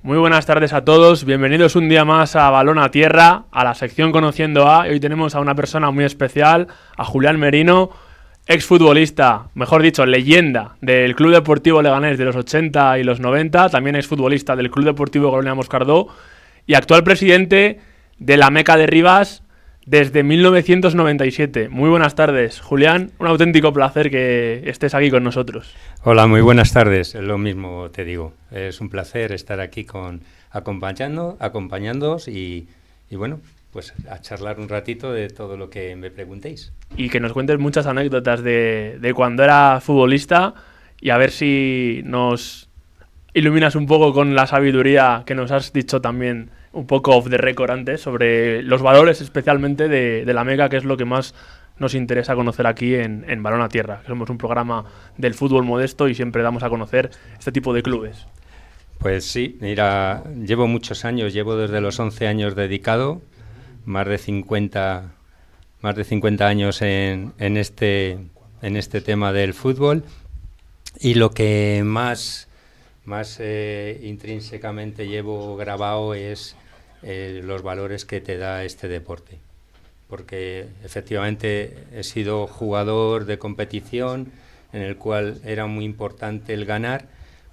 Muy buenas tardes a todos, bienvenidos un día más a Balón a Tierra, a la sección Conociendo a. Hoy tenemos a una persona muy especial, a Julián Merino, exfutbolista, mejor dicho, leyenda del Club Deportivo Leganés de los 80 y los 90, también exfutbolista del Club Deportivo Colonia Moscardó y actual presidente de la Meca de Rivas desde 1997. Muy buenas tardes, Julián, un auténtico placer que estés aquí con nosotros. Hola, muy buenas tardes, lo mismo te digo, es un placer estar aquí acompañándoos y bueno, pues a charlar un ratito de todo lo que me preguntéis. Y que nos cuentes muchas anécdotas de cuando era futbolista y a ver si nos iluminas un poco con la sabiduría que nos has dicho también un poco off the record antes sobre los valores especialmente de la Meca, que es lo que más nos interesa conocer aquí en Balón a Tierra, que somos un programa del fútbol modesto y siempre damos a conocer este tipo de clubes. Pues sí, mira, llevo muchos años, llevo desde los 11 años dedicado, más de 50 años en este tema del fútbol, y lo que más intrínsecamente llevo grabado es los valores que te da este deporte, porque efectivamente he sido jugador de competición en el cual era muy importante el ganar,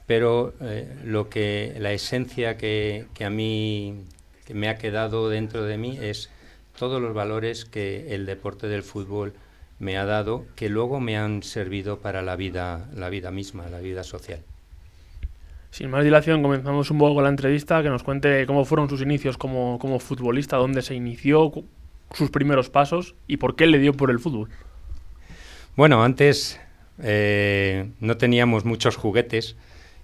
pero la esencia que a mí que me ha quedado dentro de mí es todos los valores que el deporte del fútbol me ha dado, que luego me han servido para la vida misma, la vida social. Sin más dilación, comenzamos un poco con la entrevista, que nos cuente cómo fueron sus inicios como futbolista, dónde se inició, sus primeros pasos y por qué le dio por el fútbol. Bueno, antes no teníamos muchos juguetes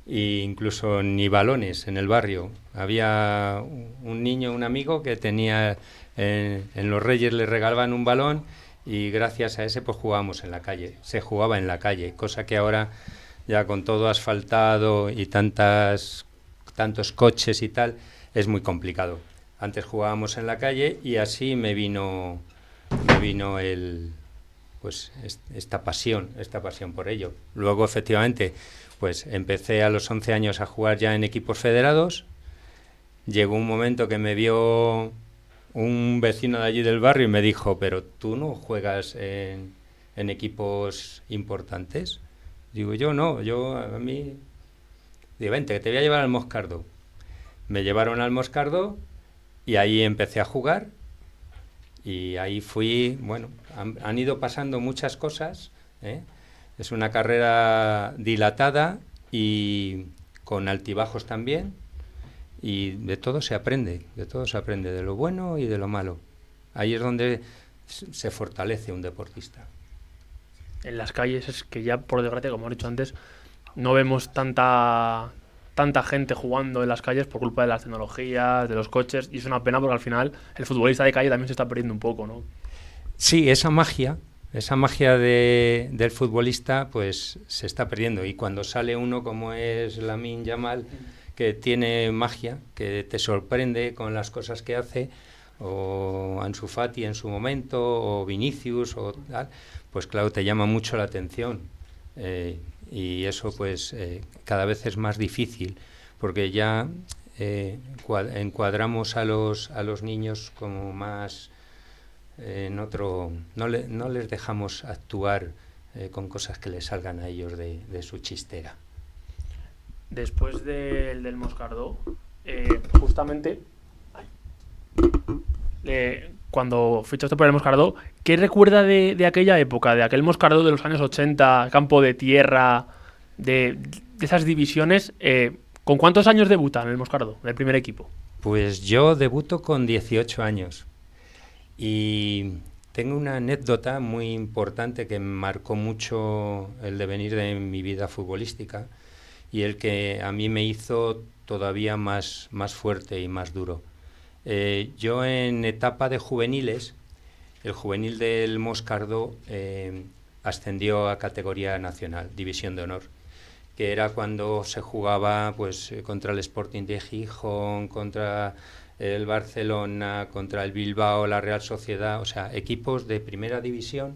e incluso ni balones en el barrio. Había un amigo que tenía, en los Reyes le regalaban un balón y gracias a ese pues jugábamos en la calle, se jugaba en la calle, cosa que ahora ya con todo asfaltado y tantos coches y tal, es muy complicado. Antes jugábamos en la calle y así me vino esta pasión por ello. Luego, efectivamente, pues empecé a los 11 años a jugar ya en equipos federados. Llegó un momento que me vio un vecino de allí del barrio y me dijo, pero tú no juegas en equipos importantes. Digo, a mí... Digo, vente, que te voy a llevar al Moscardó. Me llevaron al Moscardó y ahí empecé a jugar y ahí fui, bueno, han ido pasando muchas cosas, ¿eh? Es una carrera dilatada y con altibajos también, y de todo se aprende, de lo bueno y de lo malo. Ahí es donde se fortalece un deportista. En las calles es que ya, por desgracia, como he dicho antes, no vemos tanta gente jugando en las calles por culpa de las tecnologías, de los coches, y es una pena porque al final el futbolista de calle también se está perdiendo un poco, ¿no? Sí, esa magia del futbolista pues se está perdiendo, y cuando sale uno como es Lamine Yamal, que tiene magia, que te sorprende con las cosas que hace, o Ansu Fati en su momento, o Vinicius, o tal, pues claro, te llama mucho la atención, y eso pues cada vez es más difícil, porque ya encuadramos a los niños como más en otro, no les dejamos actuar con cosas que les salgan a ellos de su chistera. Después del Moscardó, justamente cuando fichaste por el Moscardó, ¿qué recuerda de aquella época, de aquel Moscardó de los años 80, campo de tierra, de esas divisiones? ¿Con cuántos años debuta en el Moscardó, en el primer equipo? Pues yo debuto con 18 años y tengo una anécdota muy importante que marcó mucho el devenir de mi vida futbolística y el que a mí me hizo todavía más fuerte y más duro. Yo en etapa de juveniles, el juvenil del Moscardó ascendió a categoría nacional, división de honor, que era cuando se jugaba pues contra el Sporting de Gijón, contra el Barcelona, contra el Bilbao, la Real Sociedad, o sea, equipos de primera división,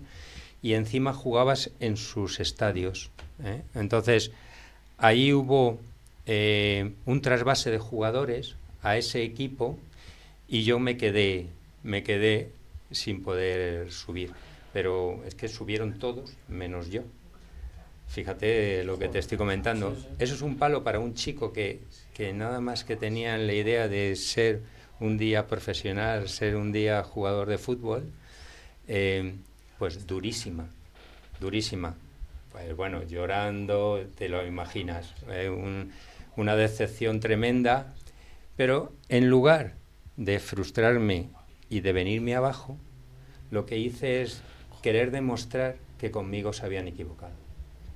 y encima jugabas en sus estadios, ¿eh? Entonces, ahí hubo un trasvase de jugadores a ese equipo y yo me quedé sin poder subir. Pero es que subieron todos, menos yo. Fíjate lo que te estoy comentando. Eso es un palo para un chico que nada más que tenía la idea de ser un día profesional, ser un día jugador de fútbol, pues durísima. Pues bueno, llorando, te lo imaginas, una decepción tremenda, pero en lugar de frustrarme y de venirme abajo, lo que hice es querer demostrar que conmigo se habían equivocado.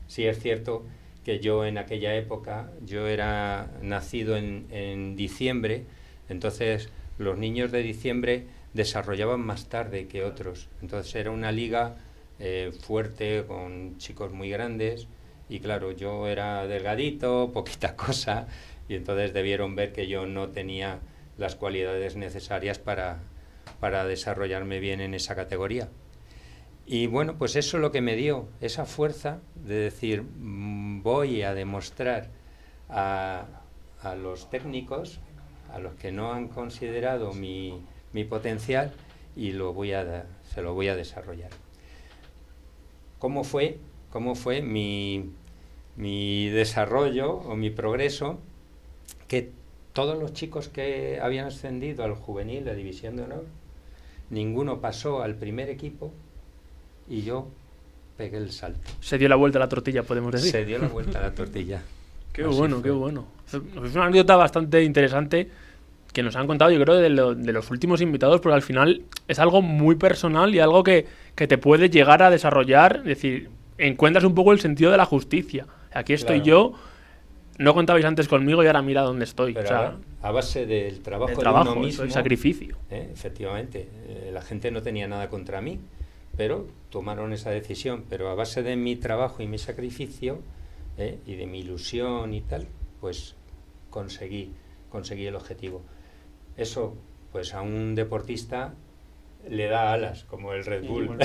Sí es cierto que yo en aquella época, yo era nacido en diciembre, entonces los niños de diciembre desarrollaban más tarde que otros. Entonces era una liga fuerte, con chicos muy grandes, y claro, yo era delgadito, poquita cosa, y entonces debieron ver que yo no tenía las cualidades necesarias para desarrollarme bien en esa categoría. Y bueno, pues eso es lo que me dio, esa fuerza de decir, voy a demostrar a los técnicos, a los que no han considerado mi potencial, y se lo voy a desarrollar. ¿Cómo fue mi desarrollo o mi progreso? Que todos los chicos que habían ascendido al juvenil, la división de honor, ninguno pasó al primer equipo, y yo pegué el salto. Se dio la vuelta a la tortilla, podemos decir. Se dio la vuelta a la tortilla. Qué bueno, qué bueno. Es una anécdota bastante interesante que nos han contado, yo creo, de los últimos invitados, porque al final es algo muy personal y algo que te puede llegar a desarrollar. Es decir, encuentras un poco el sentido de la justicia. Aquí estoy yo, no contabais antes conmigo y ahora mira dónde estoy. Pero o sea, a base del trabajo de uno mismo, el sacrificio. Efectivamente, la gente no tenía nada contra mí, pero tomaron esa decisión. Pero a base de mi trabajo y mi sacrificio, y de mi ilusión y tal, pues conseguí el objetivo. Eso, pues a un deportista le da alas, como el Red Bull. Bueno.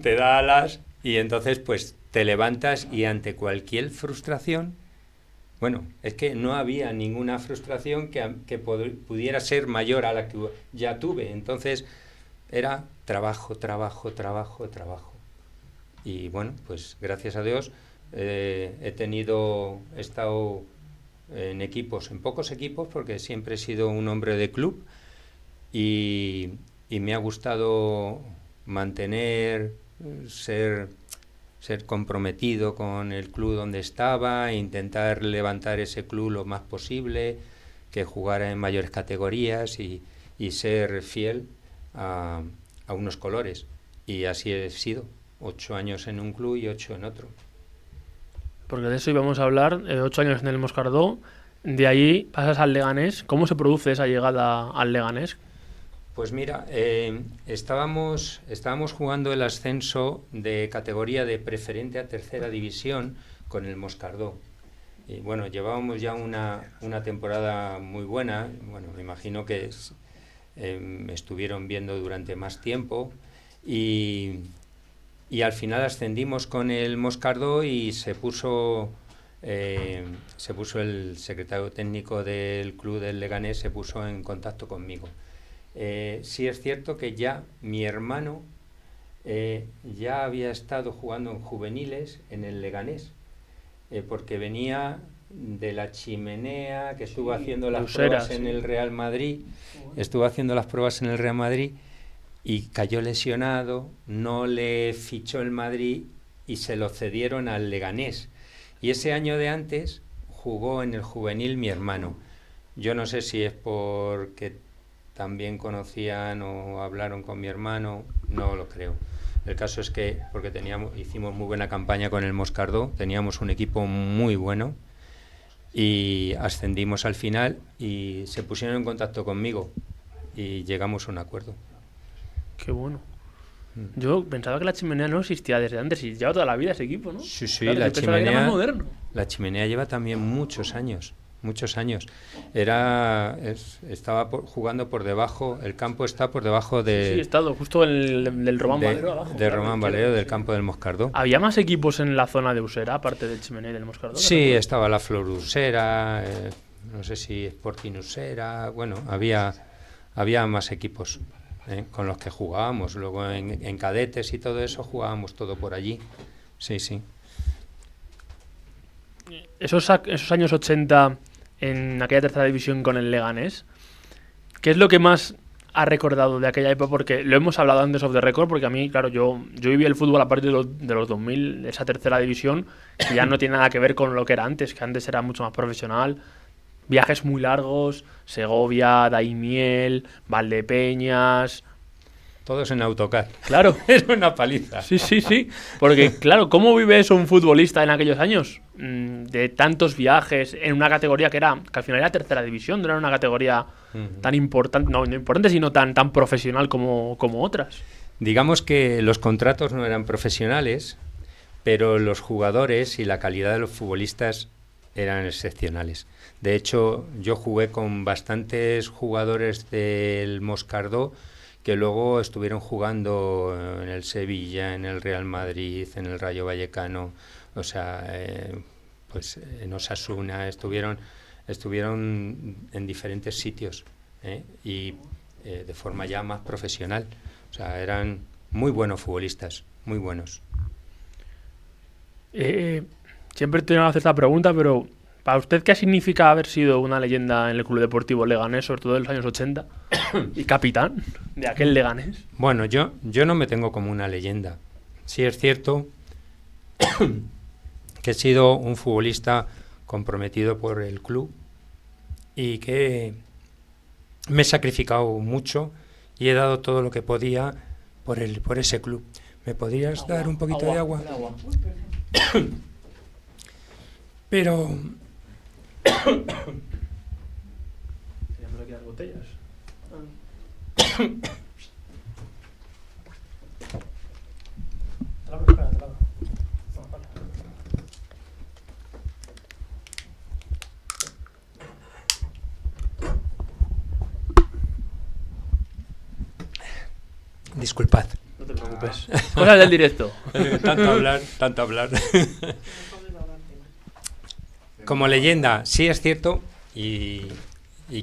Te da alas y entonces pues te levantas, y ante cualquier frustración, bueno, es que no había ninguna frustración que pudiera ser mayor a la que ya tuve. Entonces era trabajo. Y bueno, pues gracias a Dios he estado en pocos equipos, porque siempre he sido un hombre de club, y me ha gustado mantener, ser comprometido con el club donde estaba, e intentar levantar ese club lo más posible, que jugara en mayores categorías, y ser fiel a unos colores. Y así he sido, 8 años en un club y 8 en otro. Porque de eso íbamos a hablar, 8 años en el Moscardó, de ahí pasas al Leganés. ¿Cómo se produce esa llegada al Leganés? Pues mira, estábamos jugando el ascenso de categoría de preferente a tercera división con el Moscardó. Y bueno, llevábamos ya una temporada muy buena. Bueno, me imagino que me estuvieron viendo durante más tiempo, y al final ascendimos con el Moscardó, y se puso el secretario técnico del club del Leganés, se puso en contacto conmigo. Sí es cierto que ya mi hermano ya había estado jugando en juveniles en el Leganés, porque venía de la Chimenea, que estuvo haciendo las pruebas en el Real Madrid, y cayó lesionado, no le fichó el Madrid y se lo cedieron al Leganés. Y ese año de antes jugó en el juvenil mi hermano. Yo no sé si es porque también conocían o hablaron con mi hermano, no lo creo. El caso es que, porque hicimos muy buena campaña con el Moscardó, teníamos un equipo muy bueno, y ascendimos al final, y se pusieron en contacto conmigo y llegamos a un acuerdo. Qué bueno. Yo pensaba que la Chimenea no existía desde antes, y lleva toda la vida ese equipo, ¿no? Sí, claro, la Chimenea, que era más moderno. La Chimenea lleva también muchos años. muchos años. Estaba jugando por debajo, el campo está por debajo Sí, he estado justo del Román Valero abajo. De Román Valero, del campo del Moscardó. ¿Había más equipos en la zona de Usera, aparte del Chimené y del Moscardó? Sí, estaba la Flor Usera, no sé si Sporting Usera, bueno, había más equipos con los que jugábamos. Luego en cadetes y todo eso jugábamos todo por allí. Sí, sí. Esos años 80 en aquella tercera división con el Leganés, ¿qué es lo que más ha recordado de aquella época? Porque lo hemos hablado antes off the record, porque a mí, claro, yo viví el fútbol a partir de los 2000, esa tercera división, que ya no tiene nada que ver con lo que era antes, que antes era mucho más profesional. Viajes muy largos, Segovia, Daimiel, Valdepeñas... Todos en autocar. Claro. Era una paliza. Sí. Porque, claro, ¿cómo vive eso un futbolista en aquellos años? De tantos viajes en una categoría que al final era tercera división, no era una categoría tan importante, no importante, sino tan profesional como otras. Digamos que los contratos no eran profesionales, pero los jugadores y la calidad de los futbolistas eran excepcionales. De hecho, yo jugué con bastantes jugadores del Moscardó que luego estuvieron jugando en el Sevilla, en el Real Madrid, en el Rayo Vallecano, o sea, pues en Osasuna, estuvieron en diferentes sitios y de forma ya más profesional. O sea, eran muy buenos futbolistas, muy buenos. Siempre te voy a hacer esta pregunta, pero ¿para usted qué significa haber sido una leyenda en el Club Deportivo Leganés, sobre todo en los años 80, y capitán de aquel Leganés? Bueno, yo no me tengo como una leyenda. Sí es cierto que he sido un futbolista comprometido por el club y que me he sacrificado mucho y he dado todo lo que podía por ese club. ¿Me podrías dar un poquito de agua? Pero... Tenemos aquí las botellas. Disculpad. No te preocupes. Cosas del directo. Tanto hablar. Como leyenda, sí es cierto, y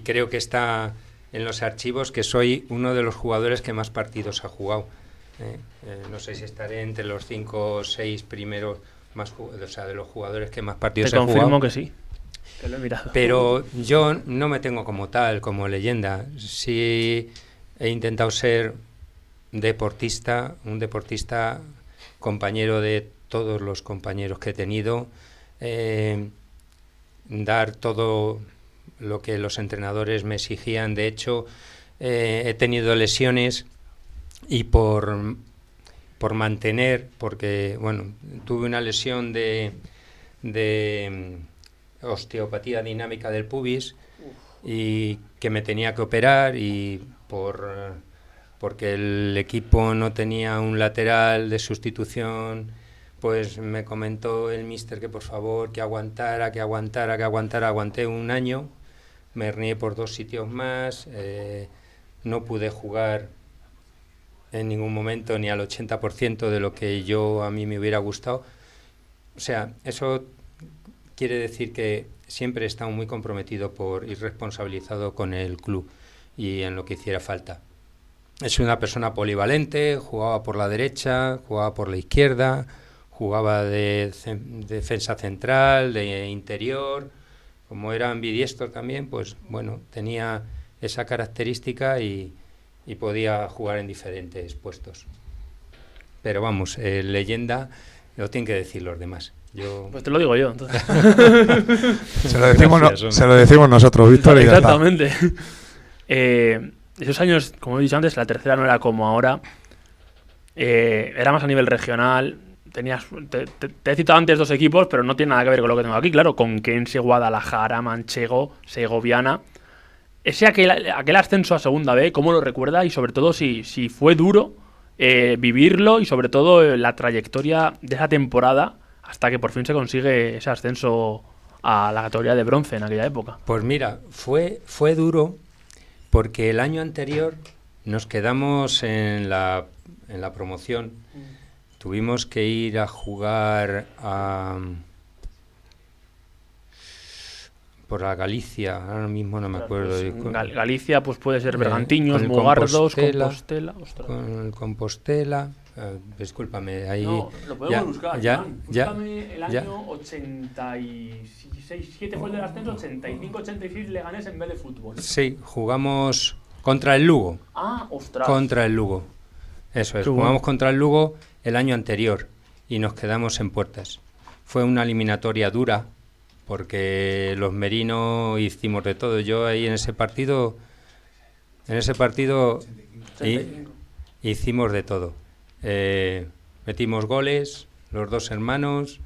creo que está en los archivos que soy uno de los jugadores que más partidos ha jugado. No sé si estaré entre los 5 o 6 primeros de los jugadores que más partidos he jugado. Te confirmo que sí, que lo he mirado. Pero yo no me tengo como tal, como leyenda. Sí he intentado ser un deportista compañero de todos los compañeros que he tenido, dar todo lo que los entrenadores me exigían. De hecho, he tenido lesiones y por mantener, porque bueno, tuve una lesión de osteopatía dinámica del pubis y que me tenía que operar, y porque el equipo no tenía un lateral de sustitución, pues me comentó el míster que por favor que aguantara. Aguanté un año, me hernié por 2 sitios más, no pude jugar en ningún momento ni al 80% de lo que a mí me hubiera gustado. O sea, eso quiere decir que siempre he estado muy comprometido y responsabilizado con el club y en lo que hiciera falta. Es una persona polivalente, jugaba por la derecha, jugaba por la izquierda, jugaba de defensa central, de interior. Como era ambidiestro también, pues bueno, tenía esa característica y podía jugar en diferentes puestos. Pero vamos, leyenda lo tienen que decir los demás. Pues te lo digo yo, entonces. Se lo decimos nosotros, Víctor. Exactamente. Esos años, como he dicho antes, la tercera no era como ahora. Era más a nivel regional. Te he citado antes 2 equipos, pero no tiene nada que ver con lo que tengo aquí, claro. Conquense, Guadalajara, Manchego, Segoviana. Aquel ascenso a Segunda B, ¿cómo lo recuerda? Y sobre todo si fue duro vivirlo, y sobre todo la trayectoria de esa temporada hasta que por fin se consigue ese ascenso a la categoría de bronce en aquella época. Pues mira, fue duro porque el año anterior nos quedamos en la promoción. Tuvimos que ir a jugar por la Galicia, ahora mismo no me acuerdo. Pues, Galicia pues puede ser Bergantiños, Mugardos, Compostela. Con Compostela. Discúlpame, ahí... No, lo podemos ya, buscar. Ya, búscame el año 86, 7 fue el del ascenso, 85-86 Leganés en vez de fútbol. Sí, jugamos contra el Lugo. Ah, ostras. Contra el Lugo. Eso es, jugamos contra el Lugo el año anterior y nos quedamos en puertas. Fue una eliminatoria dura porque los merinos hicimos de todo. Yo ahí en ese partido hicimos de todo. Metimos goles, los dos hermanos,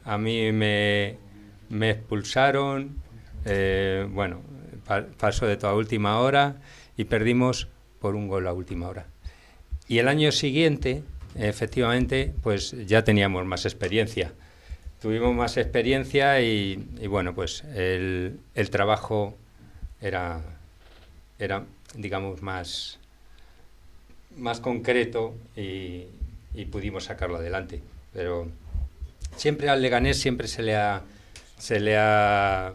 a mí me expulsaron, pasó de toda última hora y perdimos por un gol a última hora. Y el año siguiente, efectivamente, pues ya teníamos más experiencia. Tuvimos más experiencia y bueno, pues el trabajo era digamos, más concreto y pudimos sacarlo adelante. Pero siempre al Leganés siempre se le ha,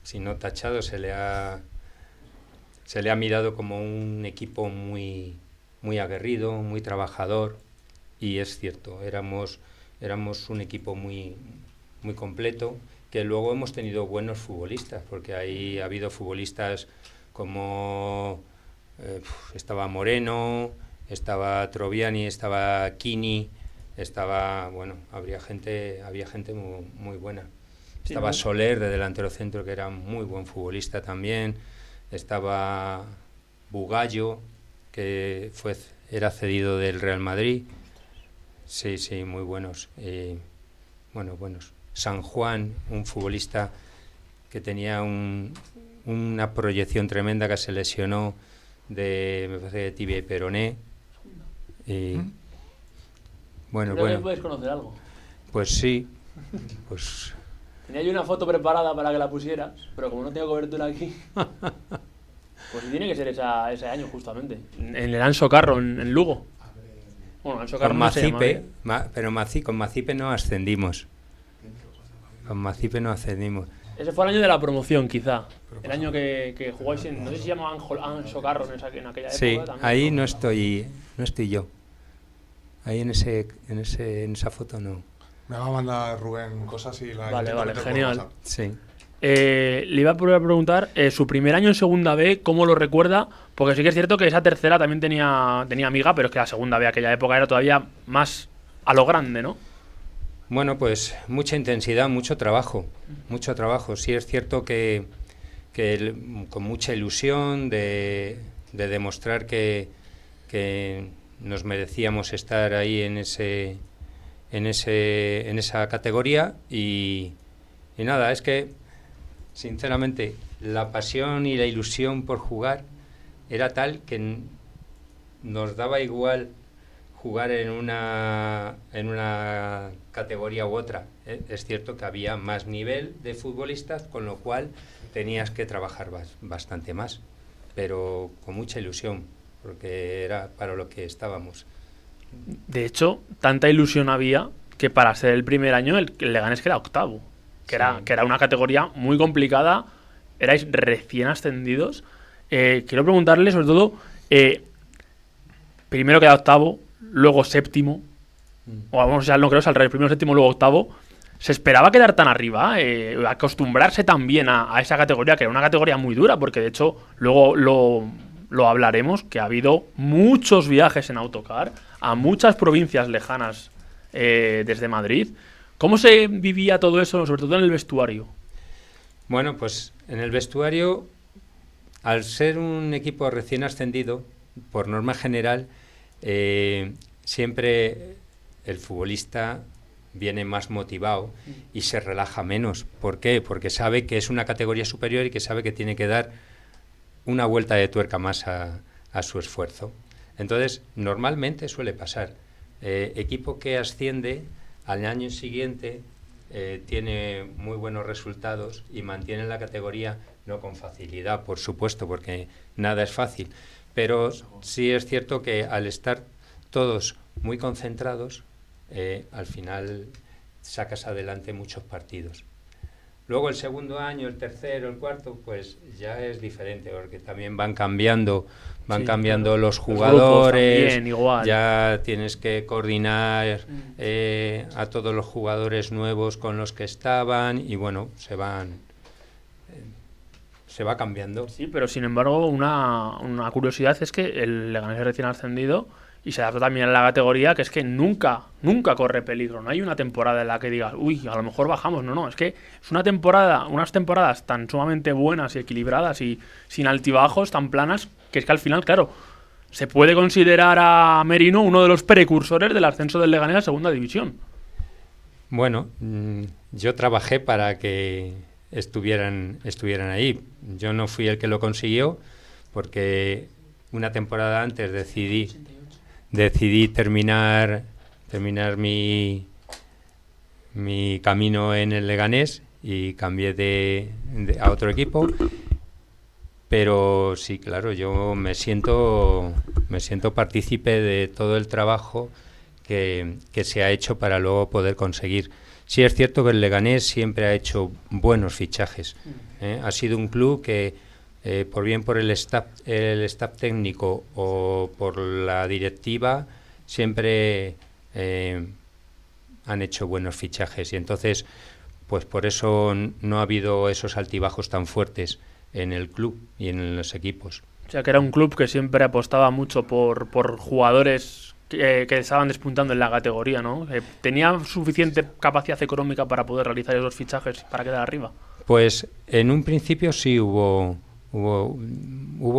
si no tachado, se le ha mirado como un equipo muy aguerrido, muy trabajador, y es cierto, éramos un equipo muy completo, que luego hemos tenido buenos futbolistas, porque ha habido futbolistas como estaba Moreno, estaba Troviani, estaba Kini, había gente muy buena. Sí, estaba Soler de delantero centro, que era muy buen futbolista también. Estaba Bugallo, que era cedido del Real Madrid. Sí, muy buenos. Buenos. San Juan, un futbolista que tenía una proyección tremenda, que se lesionó me parece, de tibia y peroné. Creo que puedes conocer algo. Pues sí. Tenía yo una foto preparada para que la pusieras, pero como no tengo cobertura aquí, pues tiene que ser ese año justamente. En el Anso Carro, en Lugo. Bueno, Anso Carro con no se Macipe, llama, pero con Macipe no ascendimos. Ese fue el año de la promoción, quizá. El año que jugáis no sé si se llama Anso Carro en aquella época. Sí, también, ahí no estoy yo. Ahí en esa foto no. Me va a mandar Rubén cosas y la... Vale, genial. Sí. Le iba a preguntar, su primer año en segunda B, ¿cómo lo recuerda? Porque sí que es cierto que esa tercera también tenía amiga, pero es que la segunda B aquella época era todavía más a lo grande, ¿no? Bueno, pues mucha intensidad, mucho trabajo. Sí es cierto que con mucha ilusión de demostrar que nos merecíamos estar ahí en esa categoría y nada, es que sinceramente la pasión y la ilusión por jugar era tal que nos daba igual jugar en una categoría u otra. Es cierto que había más nivel de futbolistas, con lo cual tenías que trabajar bastante más, pero con mucha ilusión, porque era para lo que estábamos. De hecho, tanta ilusión había que para ser el primer año el Leganés queda octavo, que era una categoría muy complicada, erais recién ascendidos. Quiero preguntarle sobre todo, primero queda octavo, luego séptimo, o vamos a no creo, es al revés, primero séptimo, luego octavo. ¿Se esperaba quedar tan arriba? Acostumbrarse también a esa categoría, que era una categoría muy dura, porque de hecho luego lo hablaremos, que ha habido muchos viajes en autocar a muchas provincias lejanas desde Madrid. ¿Cómo se vivía todo eso, sobre todo en el vestuario? Bueno, pues en el vestuario, al ser un equipo recién ascendido, por norma general, siempre el futbolista viene más motivado y se relaja menos. ¿Por qué? Porque sabe que es una categoría superior y que sabe que tiene que dar una vuelta de tuerca más a su esfuerzo. Entonces, normalmente suele pasar. Equipo que asciende al año siguiente tiene muy buenos resultados y mantiene la categoría, no con facilidad, por supuesto, porque nada es fácil, pero sí es cierto que al estar todos muy concentrados, al final sacas adelante muchos partidos. Luego el segundo año, el tercero, el cuarto, pues ya es diferente, porque también van cambiando los jugadores, también, igual. ya tienes que coordinar a todos los jugadores nuevos con los que estaban y bueno, se va cambiando. Sí, pero sin embargo una curiosidad es que el Leganés es recién ascendido y se adapta también a la categoría, que es que nunca corre peligro. No hay una temporada en la que digas, uy, a lo mejor bajamos. No, es que es unas temporadas tan sumamente buenas y equilibradas y sin altibajos, tan planas, que es que al final, claro, se puede considerar a Merino uno de los precursores del ascenso del Leganés a segunda división. Bueno, yo trabajé para que estuvieran ahí. Yo no fui el que lo consiguió, porque una temporada antes decidí terminar mi camino en el Leganés y cambié a otro equipo. Pero sí, claro, yo me siento partícipe de todo el trabajo que se ha hecho para luego poder conseguir. Sí es cierto que el Leganés siempre ha hecho buenos fichajes. Ha sido un club que, por el staff técnico o por la directiva, siempre han hecho buenos fichajes. Y entonces, pues por eso no ha habido esos altibajos tan fuertes en el club y en los equipos. O sea, que era un club que siempre apostaba mucho por jugadores que estaban despuntando en la categoría, ¿no? ¿Tenía suficiente capacidad económica para poder realizar esos fichajes para quedar arriba? Pues en un principio sí hubo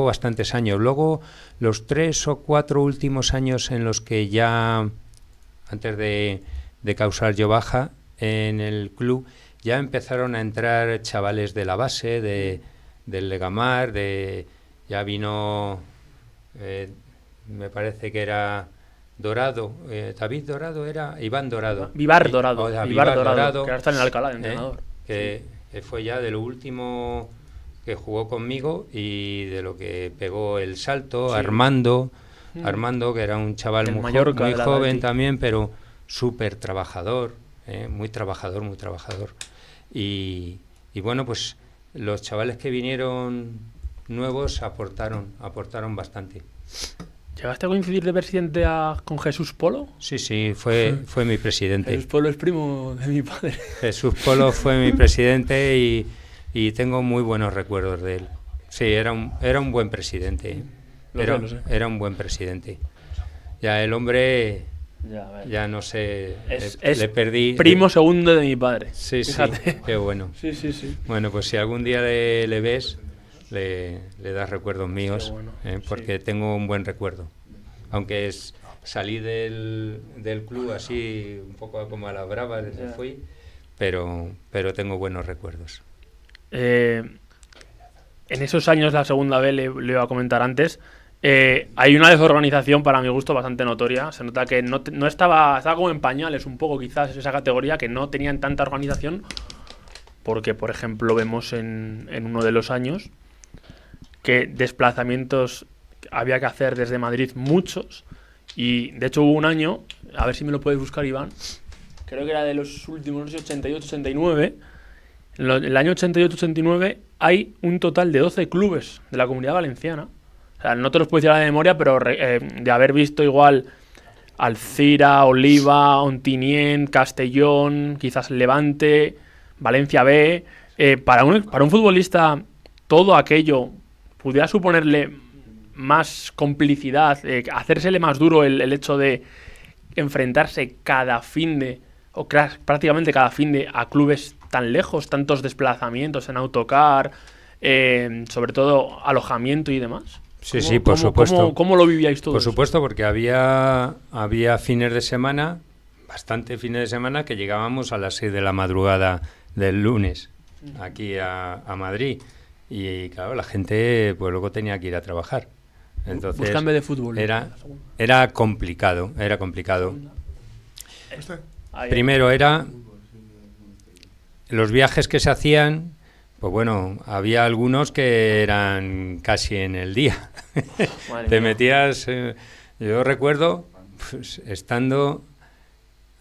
bastantes años. Luego, los 3 o 4 últimos años en los que ya, antes de causar yo baja en el club, ya empezaron a entrar chavales de la base, del Legamar, ya vino, me parece que era Dorado, David Dorado era, Iván Dorado. Vivar Dorado, que ahora está en el Alcalá de entrenador. Que fue ya de lo último que jugó conmigo y de lo que pegó el salto. Sí. Armando, que era un chaval muy joven también, pero súper trabajador, muy trabajador. Y bueno, pues los chavales que vinieron nuevos aportaron bastante. ¿Llegaste a coincidir de presidente con Jesús Polo? Sí, fue mi presidente. Jesús Polo es primo de mi padre. Jesús Polo fue mi presidente y tengo muy buenos recuerdos de él. Sí, era un buen presidente. Lo sé. Era un buen presidente. Ya el hombre, ya no sé, le perdí. Primo segundo de mi padre. Sí, fíjate. Sí, qué bueno. Sí. Bueno, pues si algún día le ves, le das recuerdos míos, bueno, porque tengo un buen recuerdo. Aunque salí del club así, un poco como a la brava, desde fui, pero tengo buenos recuerdos. En esos años de la segunda B, le iba a comentar antes, hay una desorganización para mi gusto bastante notoria. Se nota que no estaba como en pañales un poco quizás esa categoría, que no tenían tanta organización, porque por ejemplo vemos en uno de los años que desplazamientos había que hacer desde Madrid muchos, y de hecho hubo un año, a ver si me lo puedes buscar, Iván, creo que era de los últimos, no sé, 88-89. En el año 88-89 hay un total de 12 clubes de la Comunidad Valenciana. O sea, no te los puedo decir a la memoria, pero de haber visto igual Alcira, Oliva, Ontinyent, Castellón, quizás Levante, Valencia B. Para un futbolista todo aquello pudiera suponerle más complicidad, hacérsele más duro el hecho de enfrentarse prácticamente cada fin de a clubes tan lejos, tantos desplazamientos en autocar, sobre todo alojamiento y demás. Sí, por supuesto. ¿Cómo lo vivíais todos? Por supuesto, porque había fines de semana, bastante fines de semana, que llegábamos a las 6 de la madrugada del lunes aquí a Madrid. Y claro, la gente pues luego tenía que ir a trabajar. Entonces, buscando de fútbol. Era complicado. Primero era los viajes que se hacían, pues bueno, había algunos que eran casi en el día. Te metías, yo recuerdo, pues, estando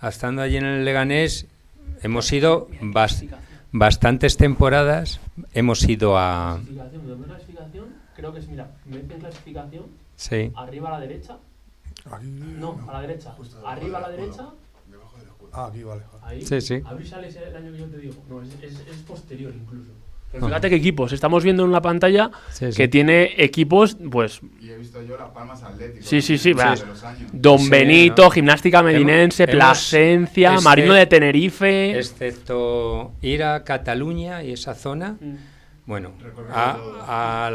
allí en el Leganés, hemos ido bastantes temporadas, hemos ido a... Clasificación, creo que es, mira, metes clasificación, sí. arriba a la derecha, no, a la derecha, arriba a la derecha... aquí vale. Ahí, sí, sí. A ver si sale el año que yo te digo. No, es posterior incluso. Pero fíjate qué equipos. Estamos viendo en la pantalla que tiene equipos, pues... Y he visto yo Las Palmas Atlético. Sí. Don Don Benito, ¿no? Gimnástica Medinense, Plasencia, Marino de Tenerife... Excepto ir a Cataluña y esa zona... Bueno, a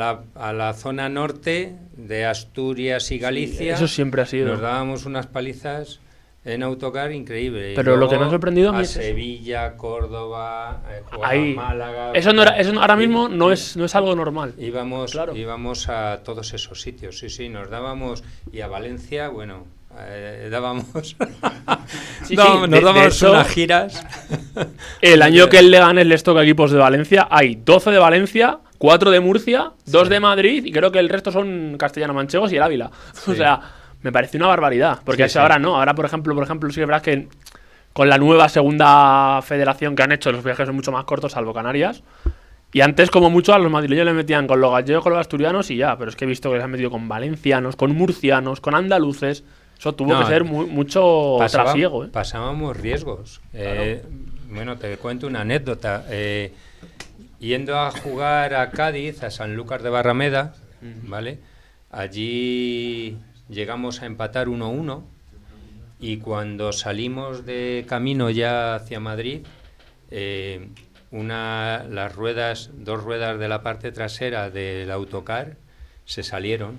la zona norte de Asturias y Galicia... Eso siempre ha sido. Nos dábamos unas palizas... En autocar increíble. Pero lo que me ha sorprendido a mí a es Sevilla, Córdoba, ahí. Málaga. Eso ahora mismo no es algo normal. Íbamos a todos esos sitios, sí, nos dábamos, y a Valencia, bueno, dábamos nos dábamos unas giras. El año que el Leganés les toca equipos de Valencia, hay 12 de Valencia, 4 de Murcia, 2 de Madrid, y creo que el resto son castellano-manchegos y el Ávila. Sí. O sea, me parece una barbaridad, porque ahora no. Ahora, por ejemplo, sí que es verdad que con la nueva segunda federación que han hecho, los viajes son mucho más cortos, salvo Canarias. Y antes, como mucho, a los madrileños le metían con los gallegos, con los asturianos y ya. Pero es que he visto que les han metido con valencianos, con murcianos, con andaluces. Eso tuvo que ser mucho trasiego. Pasábamos riesgos. Claro. Bueno, te cuento una anécdota. Yendo a jugar a Cádiz, a Sanlúcar de Barrameda, ¿vale? Allí... Llegamos a empatar 1-1 y cuando salimos de camino ya hacia Madrid, dos ruedas de la parte trasera del autocar se salieron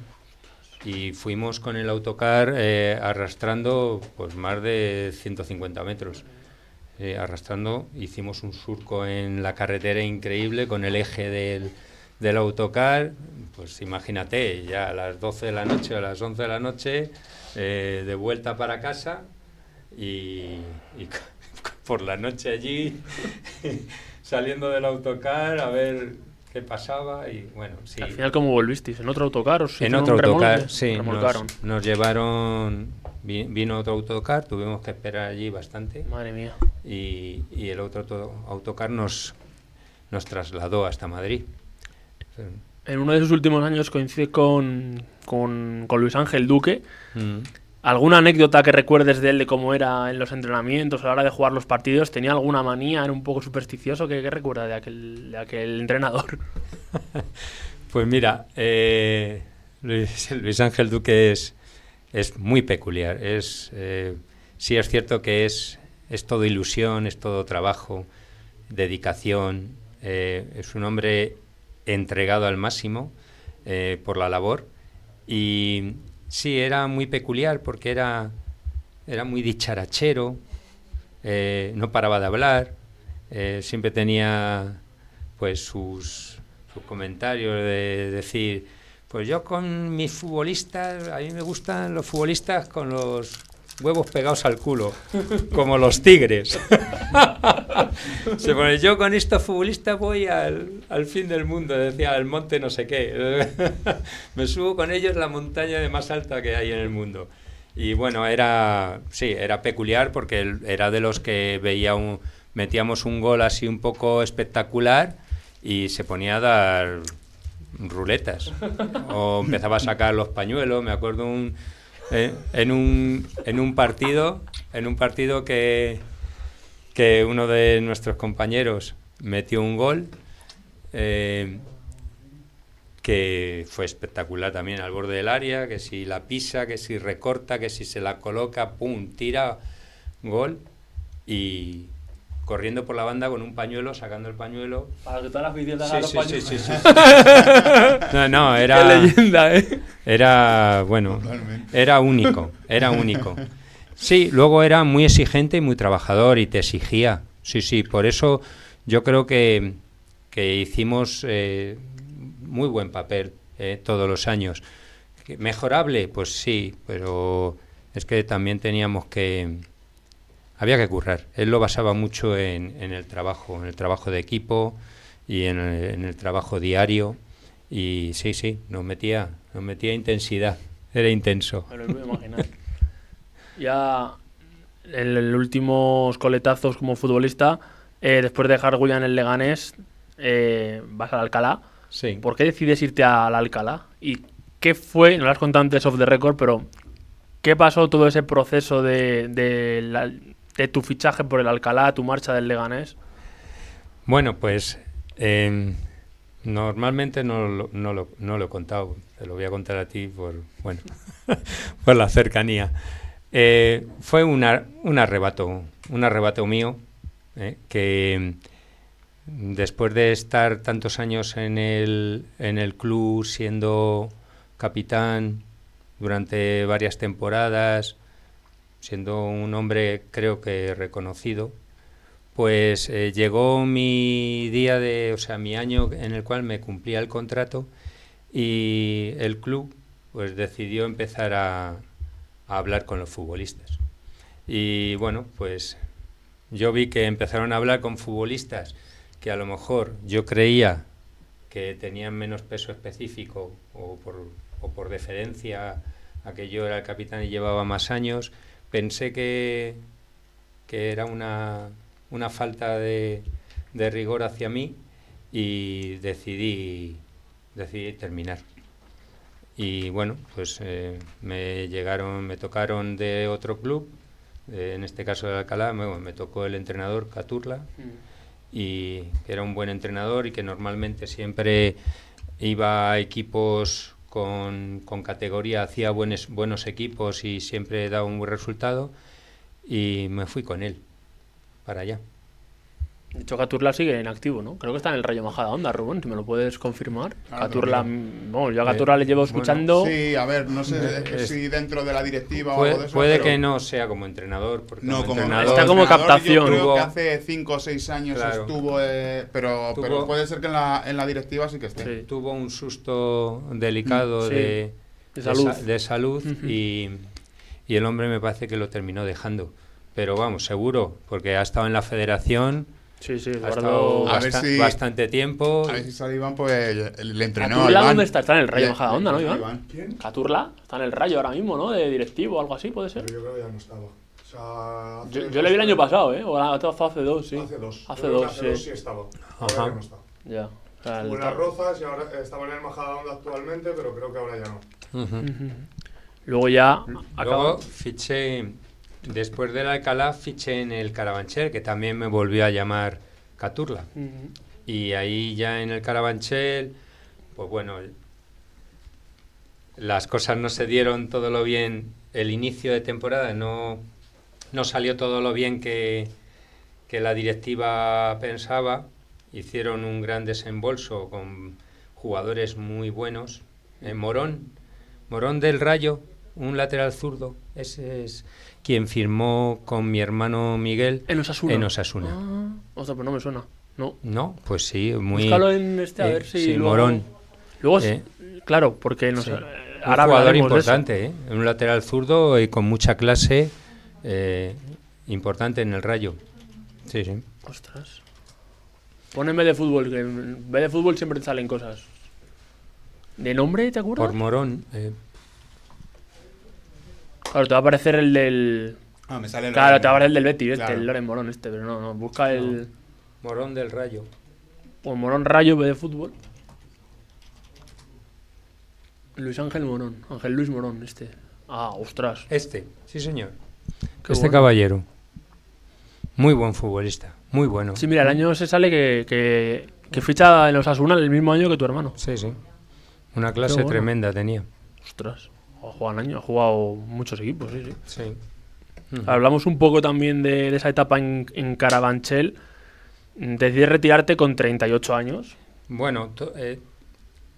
y fuimos con el autocar arrastrando pues más de 150 metros. Arrastrando, hicimos un surco en la carretera increíble con el eje del autocar, pues imagínate, ya a las 12 de la noche o a las 11 de la noche, de vuelta para casa y por la noche allí, saliendo del autocar a ver qué pasaba y bueno, sí. Al final, ¿cómo volvisteis? ¿En otro autocar? En otro autocar, sí, nos llevaron, vino otro autocar, tuvimos que esperar allí bastante. Madre mía. Y el otro autocar nos trasladó hasta Madrid. En uno de sus últimos años coincide con Luis Ángel Duque. ¿Alguna anécdota que recuerdes de él, de cómo era en los entrenamientos a la hora de jugar los partidos? ¿Tenía alguna manía? ¿Era un poco supersticioso? ¿Qué recuerda de aquel entrenador? Pues mira, Luis Ángel Duque es muy peculiar. Sí es cierto que es todo ilusión, es todo trabajo, dedicación. Es un hombre entregado al máximo por la labor y sí, era muy peculiar porque era muy dicharachero, no paraba de hablar, siempre tenía pues sus comentarios de decir, pues yo con mis futbolistas, a mí me gustan los futbolistas con los huevos pegados al culo, como los tigres. Se pone, yo con estos futbolistas voy al fin del mundo, decía, al monte no sé qué. Me subo con ellos la montaña de más alta que hay en el mundo. Y bueno, era peculiar porque él era de los que metíamos un gol así un poco espectacular y se ponía a dar ruletas. O empezaba a sacar los pañuelos, me acuerdo en un partido que uno de nuestros compañeros metió un gol que fue espectacular también al borde del área, que si la pisa, que si recorta, que si se la coloca, pum, tira, gol, y corriendo por la banda con un pañuelo, sacando el pañuelo. Para que toda la afición te haga los pañuelos. Sí. No, era... Qué leyenda, ¿eh? Era, bueno, era único. Sí, luego era muy exigente y muy trabajador y te exigía. Sí, por eso yo creo que hicimos muy buen papel todos los años. ¿Mejorable? Pues sí, pero es que también teníamos que había que currar. Él lo basaba mucho en el trabajo de equipo y en el trabajo diario. Y sí, nos metía intensidad. Era intenso. Me lo puedo imaginar. Ya en los últimos coletazos como futbolista, después de dejar William en el Leganés, vas al Alcalá. Sí. ¿Por qué decides irte al Alcalá? ¿Y qué fue, no lo has contado antes off the record, pero qué pasó todo ese proceso de tu fichaje por el Alcalá, tu marcha del Leganés? Bueno, pues normalmente no lo he contado. Te lo voy a contar a ti por la cercanía. Fue un arrebato mío, que después de estar tantos años en el club siendo capitán durante varias temporadas, siendo un hombre creo que reconocido, pues llegó mi mi año en el cual me cumplía el contrato y el club pues decidió empezar a hablar con los futbolistas. Y bueno, pues yo vi que empezaron a hablar con futbolistas que a lo mejor yo creía que tenían menos peso específico o por deferencia a que yo era el capitán y llevaba más años. Pensé que era una falta de rigor hacia mí y decidí terminar. Y bueno, pues me tocaron de otro club, en este caso de Alcalá, me tocó el entrenador Cazorla, y que era un buen entrenador y que normalmente siempre iba a equipos con categoría, hacía buenos equipos y siempre daba un buen resultado, y me fui con él para allá. De hecho, Cazorla sigue en activo, ¿no? Creo que está en el Rayo Majadahonda, Rubén, si me lo puedes confirmar. Claro, Cazorla, pero yo a Cazorla le llevo escuchando. Sí, a ver, no sé si dentro de la directiva o algo de eso. Puede pero que no sea como entrenador, porque no, como como entrenador está como entrenador, captación. Yo creo Tuvo- que hace 5 o 6 años Claro. estuvo, pero puede ser que en la directiva sí que esté. Sí. tuvo un susto delicado Sí, de salud. de salud Ujú. y el hombre me parece que lo terminó dejando. Pero vamos, seguro, porque ha estado en la federación, Sí, ha guardo. estado A ver si- bastante tiempo. A ver si sale Iván, pues le entrenó a Cazorla, Iván. ¿dónde está? Está en el Rayo Le- Majadahonda, ¿no, le- Iván? ¿Quién? Cazorla está en el Rayo ahora mismo, ¿no? De directivo o algo así, ¿puede ser? Pero yo creo que ya no estaba. O sea, Yo le vi el año pasado, ¿eh? O hace 2, sí. Hace dos. Hace Yo creo que dos, hace dos sí. sí estaba. Ajá. Ahora ya no está. Ya. O sea, Estuvo en las Rozas y ahora estaba en el Majadahonda actualmente, pero creo que ahora ya no. Ujú. Luego ya Luego fiché, después del Alcalá, fiché en el Carabanchel, que también me volvió a llamar Cazorla. Y ahí ya en el Carabanchel, pues bueno, las cosas no se dieron todo lo bien. El inicio de temporada no salió todo lo bien que la directiva pensaba. Hicieron un gran desembolso con jugadores muy buenos. Morón del Rayo, un lateral zurdo, ese es quien firmó con mi hermano Miguel En Osasuna. en Osasuna. Ah, ostras, pues no me suena. No. No, pues sí, muy... Búscalo en a ver si. sí, luego... Morón. Luego, Eh, claro, porque Sí. Un ahora jugador hablaremos de eso. importante, un lateral zurdo y con mucha clase, importante en el Rayo. Sí, sí. Ostras. Pon en vez de fútbol, que en vez de fútbol siempre te salen cosas. ¿De nombre te acuerdas? Por Morón, Claro, te va a aparecer el del. Ah, me sale el Claro, te va a aparecer el del Betis, Claro. el Loren Morón pero no. Busca el. Morón del Rayo. O Morón Rayo en vez de fútbol. Luis Ángel Morón. Ángel Luis Morón, Ah, ostras. Sí señor. Qué Este bueno. caballero. Muy buen futbolista, muy bueno. Sí, mira, el año se sale que ficha en los Osasuna el mismo año que tu hermano. Sí, sí. Una clase bueno. tremenda tenía. Ostras. Ha jugado un año, ha jugado muchos equipos, sí. Sí. Hablamos un poco también de esa etapa en Carabanchel. Decides retirarte con 38 años. Bueno,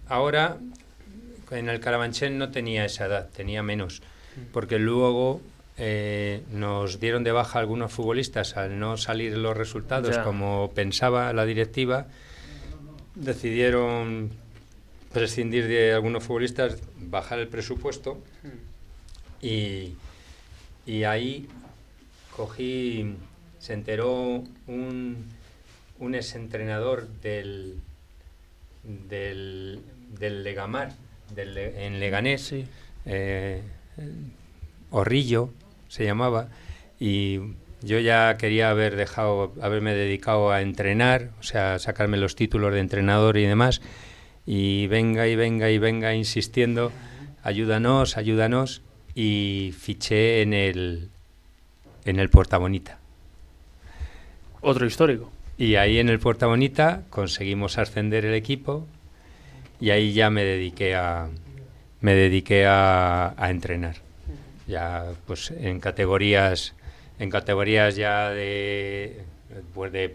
ahora en el Carabanchel no tenía esa edad, tenía menos, porque luego nos dieron de baja algunos futbolistas al no salir los resultados Ya. como pensaba la directiva. Decidieron prescindir de algunos futbolistas, bajar el presupuesto y ahí se enteró un exentrenador del Legamar, en Leganés, Sí. Orrillo se llamaba, y yo ya quería haberme dedicado a entrenar, o sea, sacarme los títulos de entrenador y demás, y venga insistiendo, ayúdanos, y fiché en el Puerta Bonita. Otro histórico. Y ahí en el Puerta Bonita conseguimos ascender el equipo, y ahí ya me dediqué a entrenar. Ya pues en categorías ya de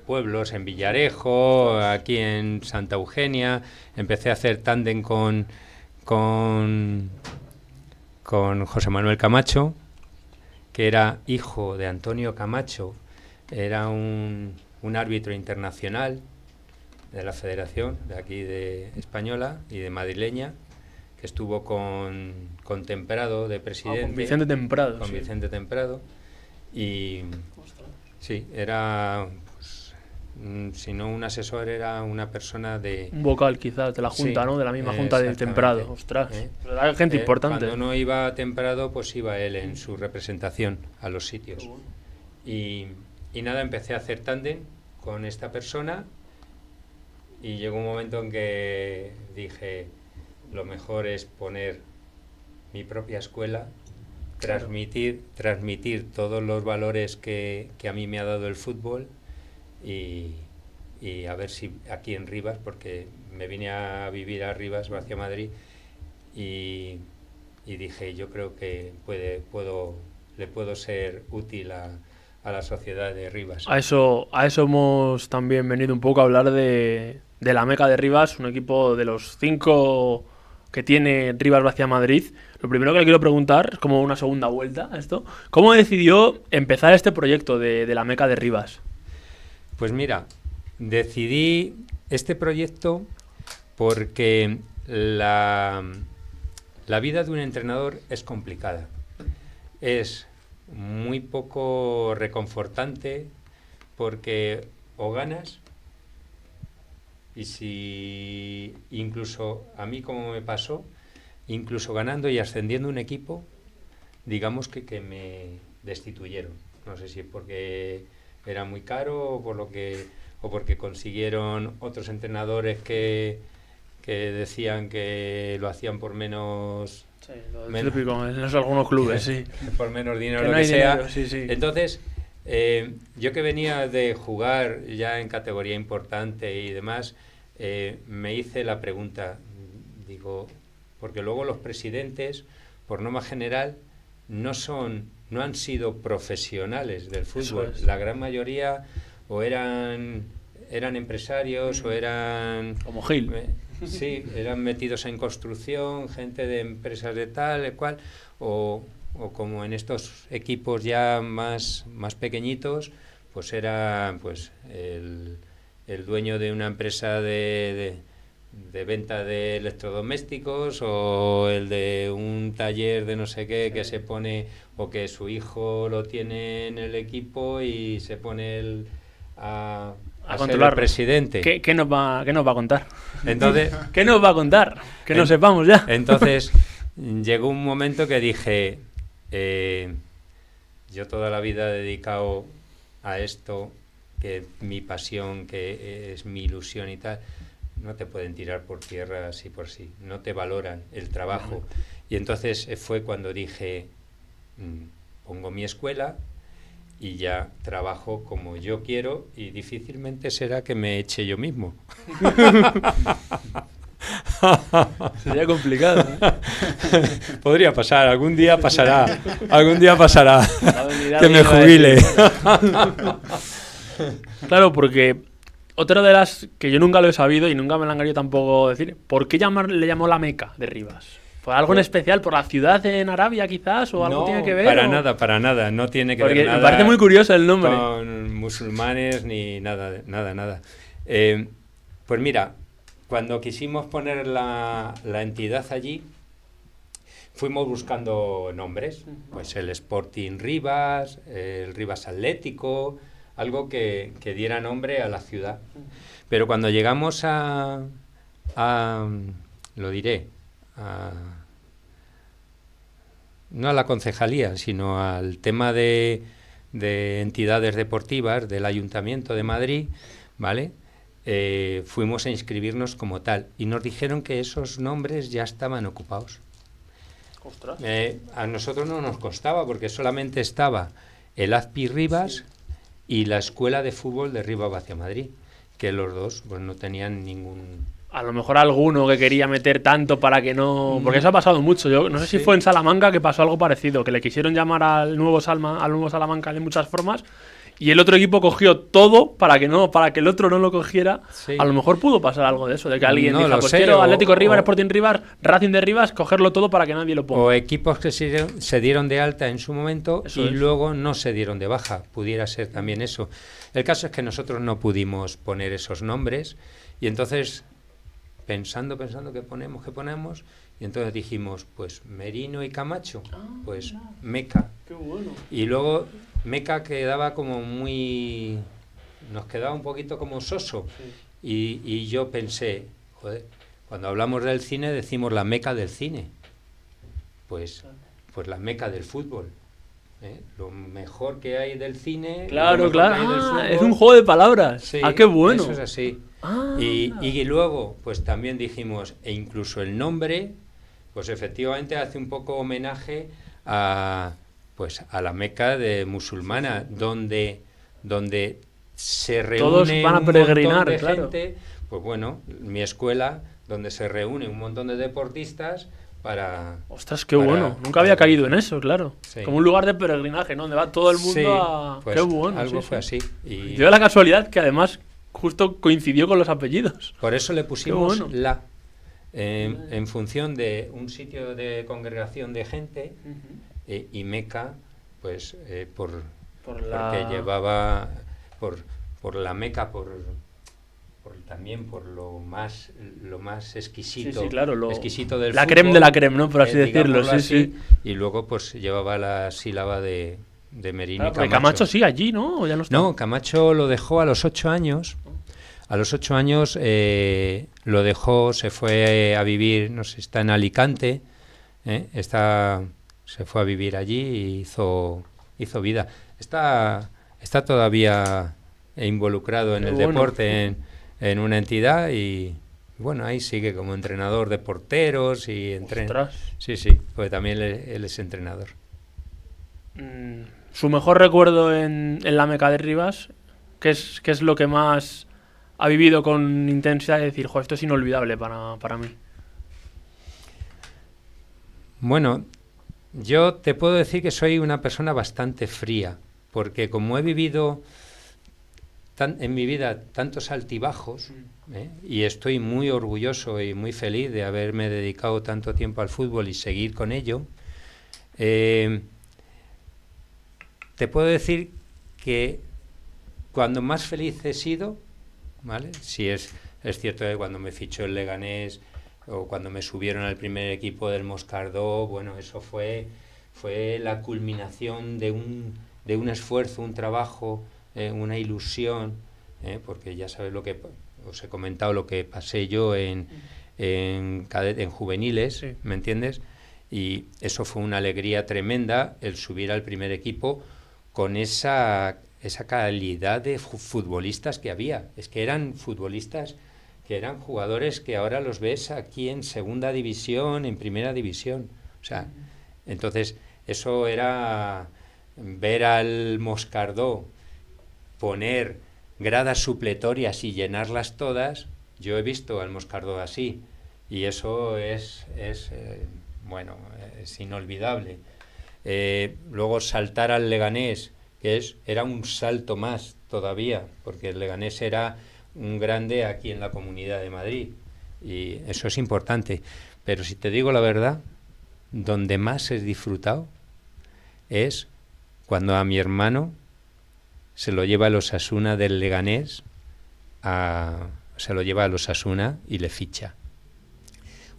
pueblos, en Villarejo, aquí en Santa Eugenia. Empecé a hacer tándem con José Manuel Camacho, que era hijo de Antonio Camacho, era un árbitro internacional de la Federación de aquí de española y de madrileña, que estuvo con Temprado de presidente. Con Vicente Temprado. Con sí. Vicente Temprado. Y sí, era, pues, si no un asesor, era una persona de... Un vocal quizás de la Junta, Sí, ¿no? De la misma Junta de Temprado. Ostras. Hay gente importante. Cuando no iba Temprado, pues iba él en su representación a los sitios. Y nada, empecé a hacer tándem con esta persona, y llegó un momento en que dije, lo mejor es poner mi propia escuela, transmitir todos los valores que a mí me ha dado el fútbol, y a ver si aquí en Rivas, porque me vine a vivir a Rivas, hacia Madrid, y dije, yo creo que le puedo ser útil a la sociedad de Rivas. A eso hemos también venido un poco a hablar de la Meca de Rivas, un equipo de los 5 que tiene Rivas Vacia Madrid. Lo primero que le quiero preguntar, es como una segunda vuelta a esto, ¿cómo decidió empezar este proyecto de la Meca de Rivas? Pues mira, decidí este proyecto porque la vida de un entrenador es complicada. Es muy poco reconfortante, porque o ganas, y si incluso a mí, como me pasó, incluso ganando y ascendiendo un equipo, digamos que me destituyeron. No sé si porque era muy caro o porque consiguieron otros entrenadores que decían que lo hacían por menos... Sí, lo típico en algunos clubes, sí. Por menos dinero, Que no lo que hay sea. dinero, sí. Entonces, yo que venía de jugar ya en categoría importante y demás, me hice la pregunta, digo, porque luego los presidentes, por norma general, no han sido profesionales del fútbol. La gran mayoría o eran empresarios o eran... Como Gil. Sí, eran metidos en construcción, gente de empresas de tal, cual, o como en estos equipos ya más pequeñitos, pues era pues el dueño de una empresa de venta de electrodomésticos, o el de un taller de no sé qué, que se pone, o que su hijo lo tiene en el equipo y se pone a ser el presidente. ¿Qué nos va a contar? Entonces, ¿qué nos va a contar? Que no sepamos ya. Entonces, llegó un momento que dije, yo toda la vida he dedicado a esto, que mi pasión, que es mi ilusión y tal, no te pueden tirar por tierra así por sí, no te valoran el trabajo. Y entonces fue cuando dije, pongo mi escuela y ya trabajo como yo quiero, y difícilmente será que me eche yo mismo. Sería complicado, ¿eh? Podría pasar, algún día pasará que me jubile. Claro, porque otra de las que yo nunca lo he sabido y nunca me lo han querido tampoco decir, ¿por qué le llamó la Meca de Rivas? ¿Fue algo en especial por la ciudad en Arabia quizás, o algo no, tiene que ver? Para nada, no tiene que Porque ver nada. me parece muy curioso el nombre. Con musulmanes ni nada. Pues mira, cuando quisimos poner la entidad allí, fuimos buscando nombres, pues el Sporting Rivas, el Rivas Atlético, algo que diera nombre a la ciudad. Pero cuando llegamos lo diré, no a la concejalía, sino al tema de entidades deportivas del Ayuntamiento de Madrid, ¿vale? Fuimos a inscribirnos como tal y nos dijeron que esos nombres ya estaban ocupados. A nosotros no nos constaba porque solamente estaba el Azpi Rivas y la Escuela de Fútbol de Rivas Vacia Madrid, que los dos pues no tenían ningún... A lo mejor alguno que quería meter tanto para que no... Porque eso ha pasado mucho. Yo no sé si fue en Salamanca que pasó algo parecido, que le quisieron llamar al nuevo Salamanca de muchas formas y el otro equipo cogió todo para que el otro no lo cogiera. Sí. A lo mejor pudo pasar algo de eso, de que alguien diga, pues quiero Atlético Rivas, Sporting Rivas, Racing de Rivas, cogerlo todo para que nadie lo ponga. O equipos que se dieron de alta en su momento eso y luego no se dieron de baja. Pudiera ser también eso. El caso es que nosotros no pudimos poner esos nombres y entonces... Pensando, ¿qué ponemos? Y entonces dijimos, pues Merino y Camacho, pues Meca. Qué bueno. Y luego Meca quedaba como muy... Nos quedaba un poquito como soso. Sí. Y yo pensé, joder, cuando hablamos del cine decimos la Meca del cine. Pues la Meca del fútbol. Lo mejor que hay del cine... Claro. Es un juego de palabras. Sí, qué bueno. Eso es así. Y luego, pues también dijimos, e incluso el nombre, pues efectivamente hace un poco homenaje a la Meca de musulmana, donde se reúne todos van a peregrinar, un montón de claro. gente, pues bueno, mi escuela, donde se reúne un montón de deportistas para... Ostras, qué bueno, nunca había caído en eso, claro. Sí. Como un lugar de peregrinaje, ¿no? Donde va todo el mundo a... Pues qué bueno. Algo fue así. Y dio la casualidad que además... Justo coincidió con los apellidos. Por eso le pusimos en función de un sitio de congregación de gente y Meca, pues porque llevaba por la Meca, también por lo más exquisito, exquisito del la fútbol, creme de la creme, ¿no? Por así decirlo, así. Y luego pues llevaba la sílaba de Merino y Camacho. Camacho sigue allí, ¿no? ¿O ya no está? No, Camacho lo dejó a los 8 años. A los 8 años lo dejó, se fue a vivir, no sé, está en Alicante, se fue a vivir allí y hizo vida. Está todavía involucrado en el deporte, en una entidad y bueno, ahí sigue como entrenador de porteros y entrena. Sí, porque también él es entrenador. Su mejor recuerdo en la Meca de Rivas, ¿qué es lo que más ha vivido con intensidad de decir, esto es inolvidable para mí? Bueno, yo te puedo decir que soy una persona bastante fría, porque como he vivido en mi vida tantos altibajos, y estoy muy orgulloso y muy feliz de haberme dedicado tanto tiempo al fútbol y seguir con ello, te puedo decir que cuando más feliz he sido, ¿vale? Sí, es cierto que cuando me fichó el Leganés o cuando me subieron al primer equipo del Moscardó, bueno, eso fue la culminación de un esfuerzo, un trabajo, una ilusión, porque ya sabes lo que os he comentado, lo que pasé yo en juveniles, sí. ¿Me entiendes? Y eso fue una alegría tremenda, el subir al primer equipo con esa calidad de futbolistas que había. Es que eran futbolistas que eran jugadores que ahora los ves aquí en segunda división, en primera división. O sea, entonces eso era ver al Moscardó poner gradas supletorias y llenarlas todas. Yo he visto al Moscardó así y eso es inolvidable. Luego saltar al Leganés, que era un salto más todavía, porque el Leganés era un grande aquí en la Comunidad de Madrid y eso es importante. Pero si te digo la verdad, donde más he disfrutado es cuando a mi hermano se lo lleva al Osasuna del Leganés, se lo lleva al Osasuna y le ficha.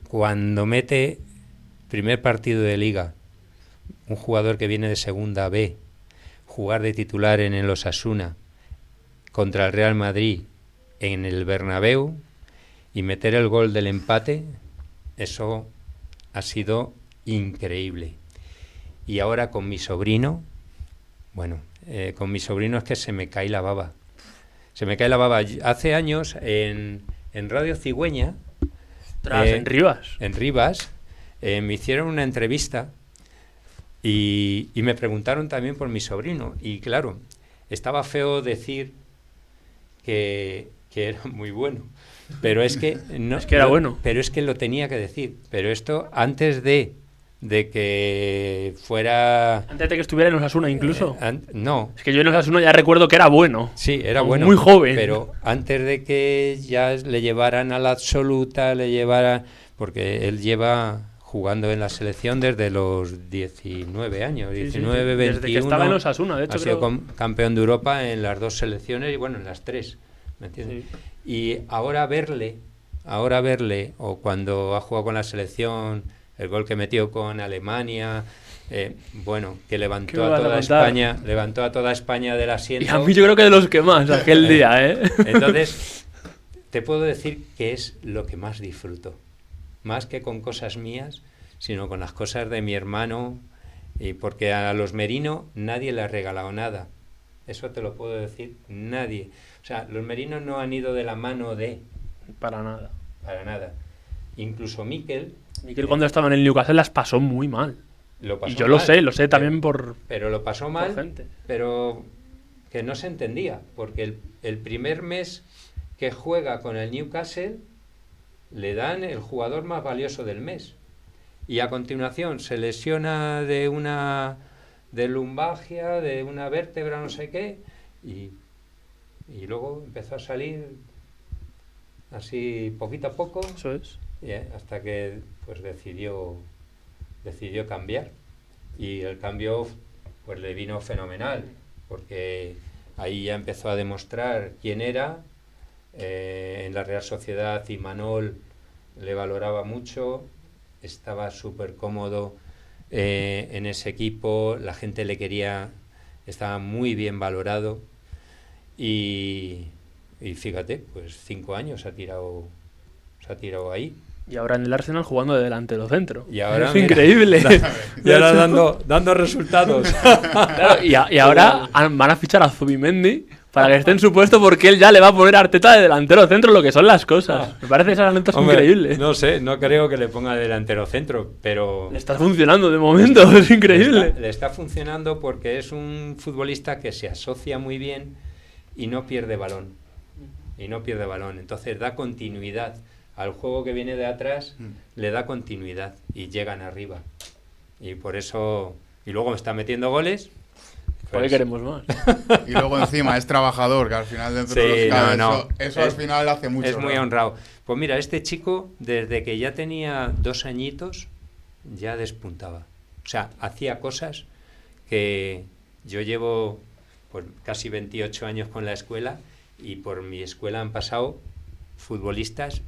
Cuando mete primer partido de Liga, un jugador que viene de Segunda B, jugar de titular en el Osasuna contra el Real Madrid en el Bernabéu y meter el gol del empate, eso ha sido increíble. Y ahora con mi sobrino, con mi sobrino es que se me cae la baba. Se me cae la baba. Hace años en Radio Cigüeña, en Rivas. En Rivas, me hicieron una entrevista y me preguntaron también por mi sobrino. Y claro, estaba feo decir que era muy bueno. Pero es que no, es que era bueno. Pero es que lo tenía que decir. Pero esto antes de que fuera... Antes de que estuviera en Osasuna incluso. No. Es que yo en Osasuna ya recuerdo que era bueno. Sí, era bueno. Muy joven. Pero antes de que ya le llevaran a la absoluta, porque él lleva jugando en la selección desde los 19 años, 19, 21. Desde que estaba en Osasuna, de hecho. Ha sido campeón de Europa en las 2 selecciones y bueno, en las 3. ¿Me entiendes? Sí. Y ahora verle, o cuando ha jugado con la selección, el gol que metió con Alemania, que levantó a toda España del asiento. Y a mí yo creo que de los que más aquel día, ¿eh? Entonces, te puedo decir que es lo que más disfruto. Más que con cosas mías, sino con las cosas de mi hermano, y porque a los Merino nadie le ha regalado nada. Eso te lo puedo decir, nadie. O sea, los Merino no han ido de la mano de... Para nada. Incluso Mikel cuando estaba en el Newcastle las pasó muy mal. Y yo lo sé también por... Pero lo pasó mal, gente. Pero que no se entendía, porque el primer mes que juega con el Newcastle le dan el jugador más valioso del mes. Y a continuación se lesiona de lumbalgia, de una vértebra, no sé qué, y luego empezó a salir así poquito a poco. Eso es. Hasta que pues decidió cambiar. Y el cambio pues le vino fenomenal, porque ahí ya empezó a demostrar quién era. En la Real Sociedad Imanol le valoraba mucho, estaba súper cómodo en ese equipo, la gente le quería, estaba muy bien valorado y fíjate, pues 5 años se ha tirado ahí. Y ahora en el Arsenal jugando de delantero centro. Y ahora, es increíble. Y ahora dando resultados. Claro, y ahora van a fichar a Zubimendi para que esté en su puesto, porque él ya le va a poner a Arteta de delantero centro, lo que son las cosas. Me parece esas anécdotas increíbles. No sé, no creo que le ponga de delantero centro, pero... Le está funcionando de momento, es increíble. Le está funcionando porque es un futbolista que se asocia muy bien y no pierde balón. Entonces da continuidad. Al juego que viene de atrás le da continuidad y llegan arriba. Y por eso... Y luego me está metiendo goles... ¿Por qué queremos más? Y luego encima es trabajador, que al final dentro de los eso al final hace mucho. Es muy honrado. Pues mira, este chico, desde que ya tenía 2 añitos, ya despuntaba. O sea, hacía cosas que yo llevo pues casi 28 años con la escuela y por mi escuela han pasado futbolistas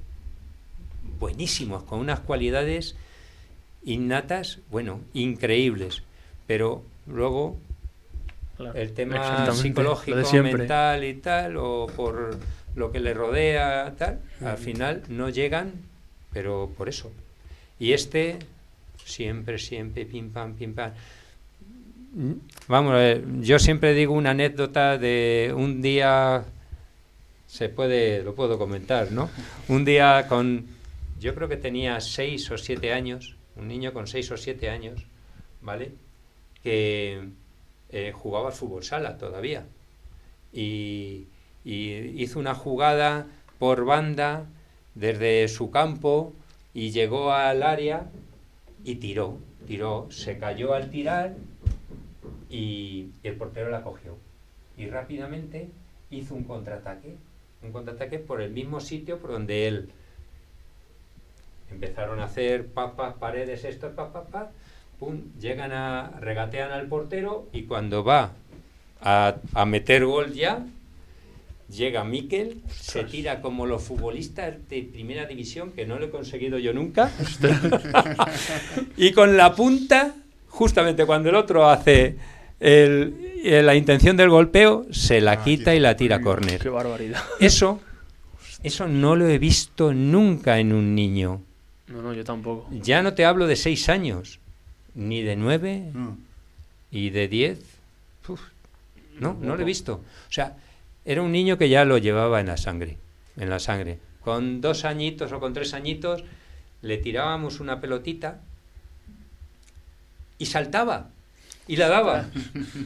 buenísimos, con unas cualidades innatas, increíbles. Pero luego... Claro, el tema psicológico, mental y tal, o por lo que le rodea, tal, al final no llegan, pero por eso. Y siempre, pim, pam. Vamos a ver, yo siempre digo una anécdota de un día, lo puedo comentar, ¿no? Un día yo creo que tenía 6 o 7 años, un niño con 6 o 7 años, ¿vale? Que... jugaba al fútbol sala todavía y hizo una jugada por banda desde su campo y llegó al área y tiró, se cayó al tirar y el portero la cogió y rápidamente hizo un contraataque por el mismo sitio por donde él empezaron a hacer paredes pum, regatean al portero y cuando va a meter gol ya, llega Mikel, se tira como los futbolistas de primera división, que no lo he conseguido yo nunca, y con la punta, justamente cuando el otro hace la intención del golpeo, se la quita y la tira a córner. Qué barbaridad. Eso no lo he visto nunca en un niño. No, yo tampoco. Ya no te hablo de 6 años, ni de 9, y de 10. No lo he visto. O sea, era un niño que ya lo llevaba en la sangre. Con 2 añitos o con 3 añitos le tirábamos una pelotita y saltaba y la daba.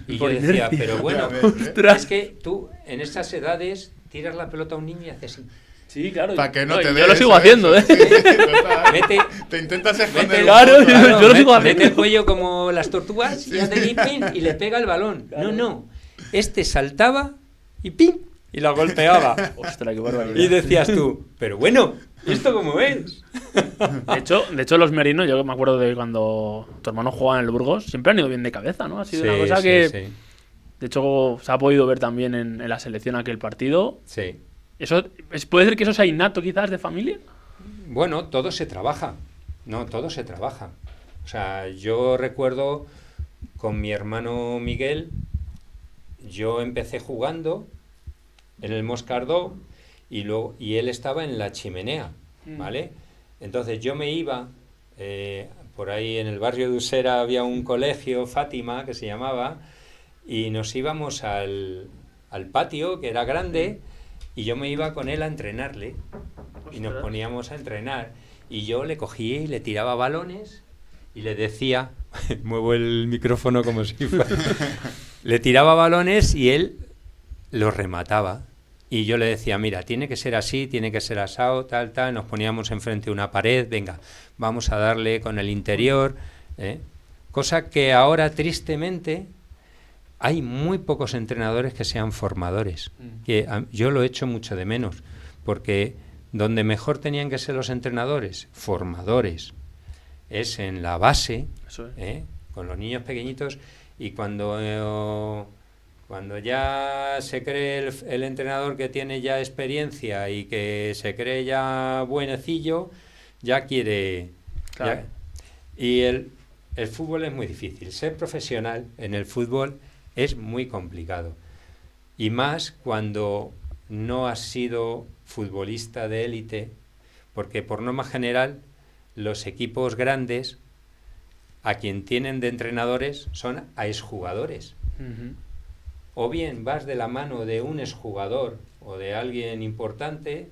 Y yo decía, pero bueno, es que tú en estas edades tiras la pelota a un niño y haces así. Sí, claro. Para que no te yo veas, lo sigo haciendo, ¿eh? Sí, te intentas esconder. Claro, yo lo sigo haciendo. Mete el cuello como las tortugas y hace pin y le pega el balón. Claro. No. Este saltaba y ¡pim! Y la golpeaba. Ostras, qué barbaridad. Y decías tú, pero bueno, ¿esto cómo es? De hecho, los merinos, yo me acuerdo de cuando tu hermano jugaba en el Burgos, siempre han ido bien de cabeza, ¿no? Ha sido una cosa que, de hecho, se ha podido ver también en la selección aquel partido. Sí. ¿Puede ser que eso sea innato quizás de familia? Bueno, todo se trabaja. Todo se trabaja. O sea, yo recuerdo con mi hermano Miguel, yo empecé jugando en el Moscardó y él estaba en la Chimenea, ¿vale? Entonces yo me iba, por ahí en el barrio de Usera había un colegio, Fátima, que se llamaba, y nos íbamos al patio, que era grande, y yo me iba con él a entrenarle. Y nos poníamos a entrenar. Y yo le cogía y le tiraba balones y le decía, muevo el micrófono como si fuera, le tiraba balones y él los remataba. Y yo le decía, mira, tiene que ser así, tiene que ser asado, tal, nos poníamos enfrente de una pared, venga, vamos a darle con el interior, cosa que ahora tristemente hay muy pocos entrenadores que sean formadores, que yo lo echo mucho de menos, porque donde mejor tenían que ser los entrenadores, formadores, es en la base, con los niños pequeñitos, y cuando ya se cree el entrenador que tiene ya experiencia y que se cree ya buenecillo, ya quiere... Claro. Y el fútbol es muy difícil. Ser profesional en el fútbol es muy complicado. Y más cuando no has sido futbolista de élite, porque por norma general los equipos grandes a quien tienen de entrenadores son a exjugadores. O bien vas de la mano de un exjugador o de alguien importante,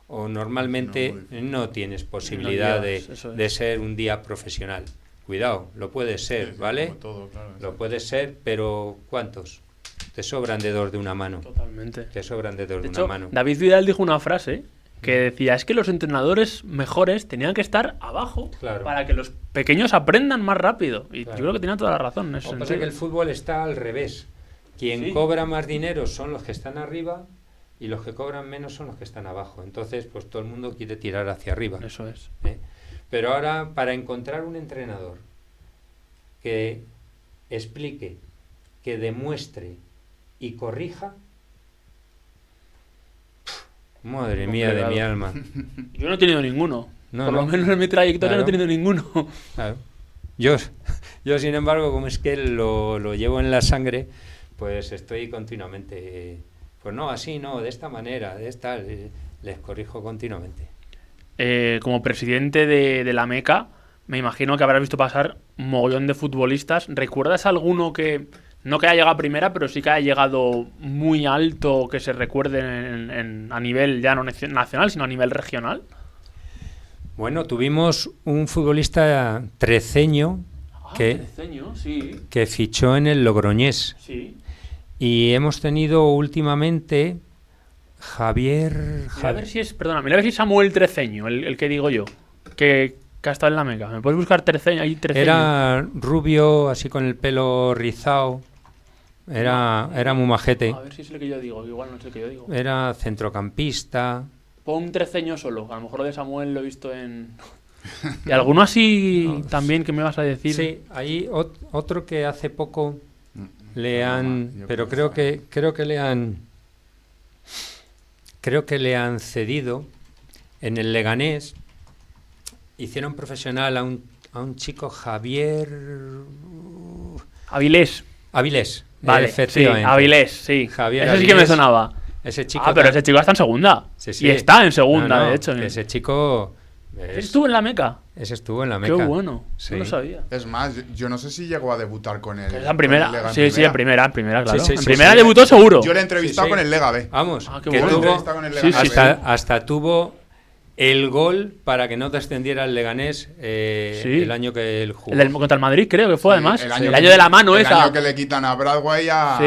o normalmente no tienes posibilidad de ser un día profesional. Cuidado, lo puedes ser, ¿vale? Todo, claro, lo puedes ser, pero ¿cuántos? Te sobran dedos de una mano. Totalmente. Te sobran dedos de hecho, una mano. David Vidal dijo una frase que decía, es que los entrenadores mejores tenían que estar abajo para que los pequeños aprendan más rápido. Y yo creo que tenía toda la razón en eso. Lo que pasa es que el fútbol está al revés. Quien cobra más dinero son los que están arriba y los que cobran menos son los que están abajo. Entonces, pues todo el mundo quiere tirar hacia arriba. Eso es. Pero ahora, para encontrar un entrenador que explique, que demuestre y corrija, madre mía de mi alma. Yo no he tenido ninguno. Por lo menos en mi trayectoria no he tenido ninguno. Claro. Yo, sin embargo, como es que lo llevo en la sangre, pues estoy continuamente, pues no, así no, de esta manera, de esta, les corrijo continuamente. Como presidente de la Meca, me imagino que habrás visto pasar un mogollón de futbolistas. ¿Recuerdas alguno que no que haya llegado a primera, pero sí que haya llegado muy alto, que se recuerde a nivel ya no nacional, sino a nivel regional? Bueno, tuvimos un futbolista treceño que fichó en el Logroñés. Sí. Y hemos tenido últimamente Javier... Mira a ver si es Samuel Treceño, el que digo yo, que ha estado en la Meca. ¿Me puedes buscar Treceño? Era rubio, así con el pelo rizado. Era muy majete. A ver si es el que yo digo, igual no es el que yo digo. Era centrocampista. Pon Treceño solo, a lo mejor lo de Samuel lo he visto en... ¿Y alguno así también que me vas a decir? Sí, hay otro que hace poco le han... Pero creo que le han... creo que le han cedido en el Leganés. Hicieron profesional a un chico, Javier Avilés. Vale, efectivamente. Sí, Avilés, sí. Javier ese sí que me sonaba. Ese chico pero ese chico está en segunda. Sí. Y está en segunda, de hecho. Ese chico... ¿Estuvo en la Meca? Ese estuvo en la Meca. Qué bueno, sí. No lo sabía. Es más, yo no sé si llegó a debutar con él. ¿En primera? Sí, en primera, claro. Sí, en primera debutó seguro. Yo le he entrevistado con el Lega B. Vamos, qué que bueno. hasta tuvo el gol para que no descendiera el Leganés el año que él jugó. Contra el Madrid, creo que fue, además. El año de la mano esa. El año que le quitan a Bradway a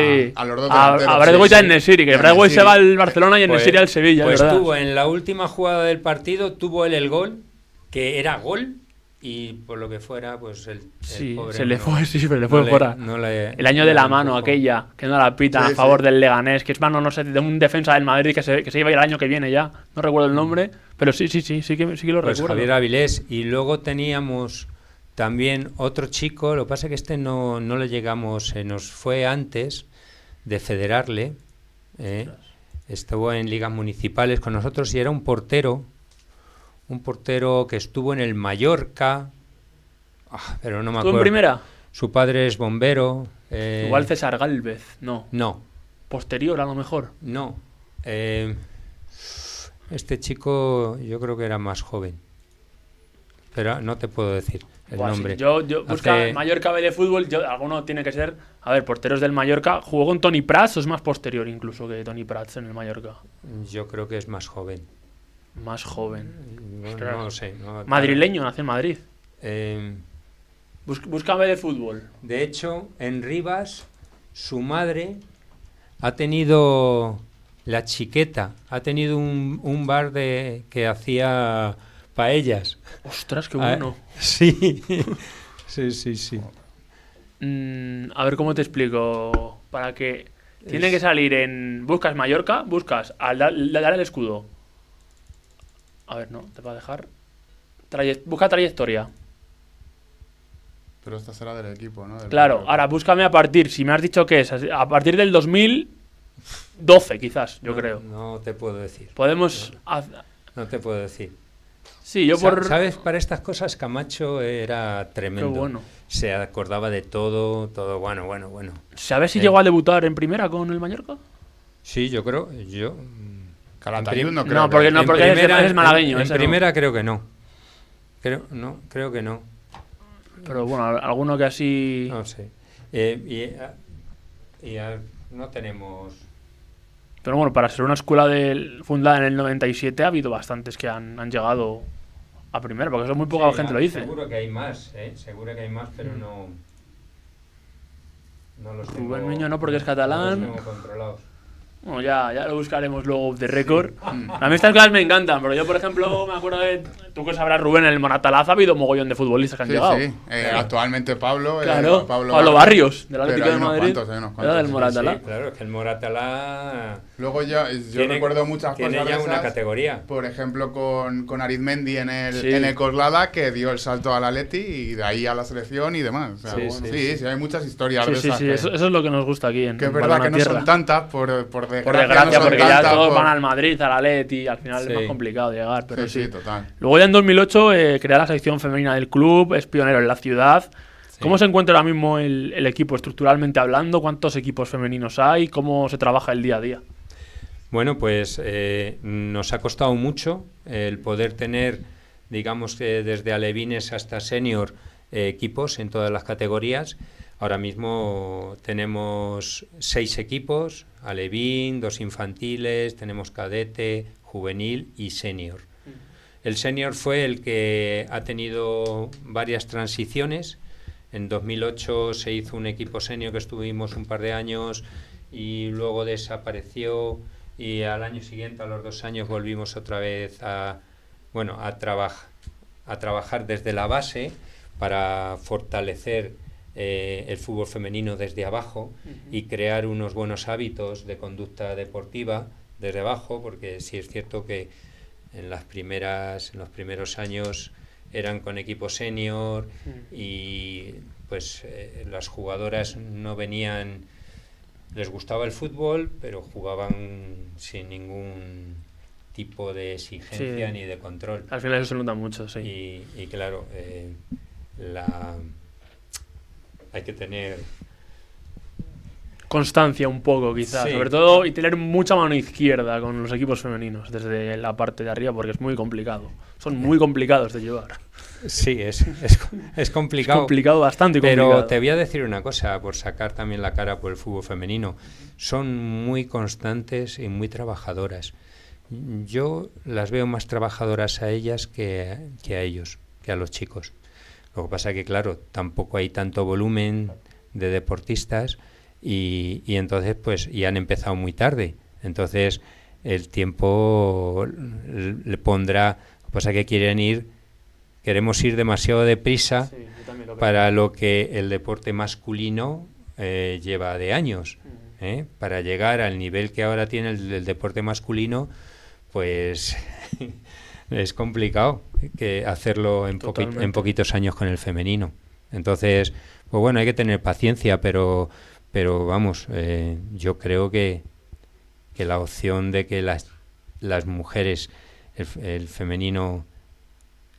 los dos delanteros. A Bradway ya en Nesiri, que Bradway se va al Barcelona y en Nesiri al Sevilla. Pues tuvo en la última jugada del partido, tuvo él el gol, que era gol, y por lo que fuera, pues el pobre se le fue fuera. El año de la mano aquella, que no la pitan a favor del Leganés, que es mano, no sé, de un defensa del Madrid que se iba a ir el año que viene ya. No recuerdo el nombre, pero sí que lo pues recuerdo. Javier Avilés. Y luego teníamos también otro chico, lo que pasa es que no le llegamos, se nos fue antes de federarle. Estuvo en ligas municipales con nosotros y era un portero que estuvo en el Mallorca, pero no me acuerdo. ¿Estuvo en primera? Su padre es bombero. Igual César Gálvez, no. No. Posterior, a lo mejor. No. Este chico yo creo que era más joven, pero no te puedo decir el nombre. Sí. Yo busca Mallorca B de fútbol, alguno tiene que ser, porteros del Mallorca. ¿Jugó con Toni Prats o es más posterior incluso que Toni Prats en el Mallorca? Yo creo que es más joven. Más joven. No lo sé. Madrileño, nació en Madrid. Búscame de fútbol. De hecho, en Rivas, su madre ha tenido... La Chiqueta ha tenido un bar que hacía paellas. Ostras, qué bueno. Sí. Sí. A ver cómo te explico. Para que... Tiene que salir en... Buscas Mallorca, buscas al dar el escudo. A ver, no, te va a dejar. Busca trayectoria. Pero esta será del equipo, ¿no? Claro, ahora búscame a partir, si me has dicho que es, a partir del 2012 quizás, yo creo. No te puedo decir. Podemos... No te puedo decir. Sí, yo ¿Sabes? Para estas cosas Camacho era tremendo. Qué bueno. Se acordaba de todo bueno. ¿Sabes si llegó a debutar en primera con el Mallorca? Sí, yo creo. Calatayud no creo. No, porque es malagueño. En primera creo que no. Creo que no. Pero bueno, alguno que así... No sé. No tenemos... Pero bueno, para ser una escuela fundada en el 97 ha habido bastantes que han llegado a primera, porque eso muy poca gente lo dice. Seguro que hay más, pero no los tengo. Rubén Miño no, porque es catalán. No los tengo controlados. Bueno, ya lo buscaremos luego de récord. A mí estas cosas me encantan, pero yo, por ejemplo, me acuerdo de... Tú que sabrás, Rubén, en el Moratalaz ha habido mogollón de futbolistas que han llegado. Sí, actualmente Pablo. Claro, Pablo Barrios, del Atlético de Madrid. Era del Moratalaz. Sí, claro, es que el Moratalaz... Luego yo recuerdo muchas cosas tiene ya de esas, una categoría. Por ejemplo, con Arizmendi en el Coslada, que dio el salto al Atleti y de ahí a la selección y demás. O sea, sí, hay muchas historias de esas. Sí, eso es lo que nos gusta aquí en que es verdad que no son tantas, por desgracia, porque ya todos van al Madrid, al Atleti, y al final es más complicado llegar. Pero sí, total. Luego ya en 2008 crea la sección femenina del club, es pionero en la ciudad. ¿Cómo se encuentra ahora mismo el equipo estructuralmente hablando? ¿Cuántos equipos femeninos hay? ¿Cómo se trabaja el día a día? Bueno, pues nos ha costado mucho el poder tener, digamos que desde alevines hasta senior, equipos en todas las categorías. Ahora mismo tenemos 6 equipos, alevín, 2 infantiles, tenemos cadete, juvenil y senior. El senior fue el que ha tenido varias transiciones. En 2008 se hizo un equipo senior que estuvimos un par de años y luego desapareció, y al año siguiente, a los 2 años, volvimos otra vez a trabajar desde la base para fortalecer el fútbol femenino desde abajo y crear unos buenos hábitos de conducta deportiva desde abajo, porque sí es cierto que en los primeros años eran con equipo senior y pues las jugadoras no venían, les gustaba el fútbol, pero jugaban sin ningún tipo de exigencia ni de control. Al final eso se nota mucho, sí. Y claro, hay que tener constancia un poco, quizás, sí, sobre todo, y tener mucha mano izquierda con los equipos femeninos desde la parte de arriba, porque es muy complicado. Son muy complicados de llevar. Sí, es complicado. Es complicado, bastante complicado. Pero te voy a decir una cosa, por sacar también la cara por el fútbol femenino. Son muy constantes y muy trabajadoras. Yo las veo más trabajadoras a ellas que a ellos, que a los chicos. Lo que pasa es que, claro, tampoco hay tanto volumen de deportistas y entonces, pues, y han empezado muy tarde. Entonces, el tiempo le pondrá... Lo que pasa es que queremos ir demasiado deprisa para lo que el deporte masculino lleva de años. Para llegar al nivel que ahora tiene el deporte masculino, pues es complicado que hacerlo en poquitos años con el femenino. Entonces, pues bueno, hay que tener paciencia, pero vamos, yo creo que la opción de que las mujeres, el femenino,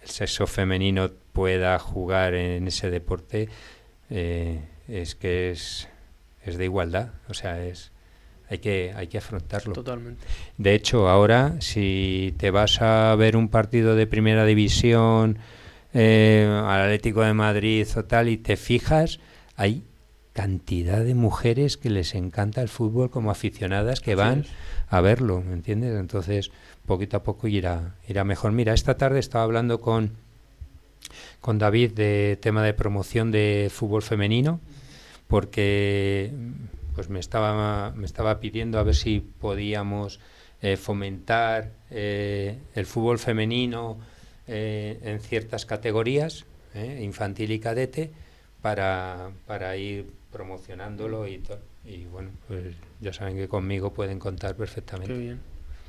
el sexo femenino pueda jugar en ese deporte, es que es de igualdad, o sea, hay que afrontarlo. Totalmente. De hecho, ahora, si te vas a ver un partido de primera división, al Atlético de Madrid o tal, y te fijas, hay cantidad de mujeres que les encanta el fútbol como aficionadas que van a verlo, ¿me entiendes? Entonces, poquito a poco irá mejor. Mira, esta tarde estaba hablando con David de tema de promoción de fútbol femenino, porque pues me estaba pidiendo a ver si podíamos fomentar el fútbol femenino en ciertas categorías, infantil y cadete, para ir promocionándolo y bueno, pues ya saben que conmigo pueden contar perfectamente. Qué bien.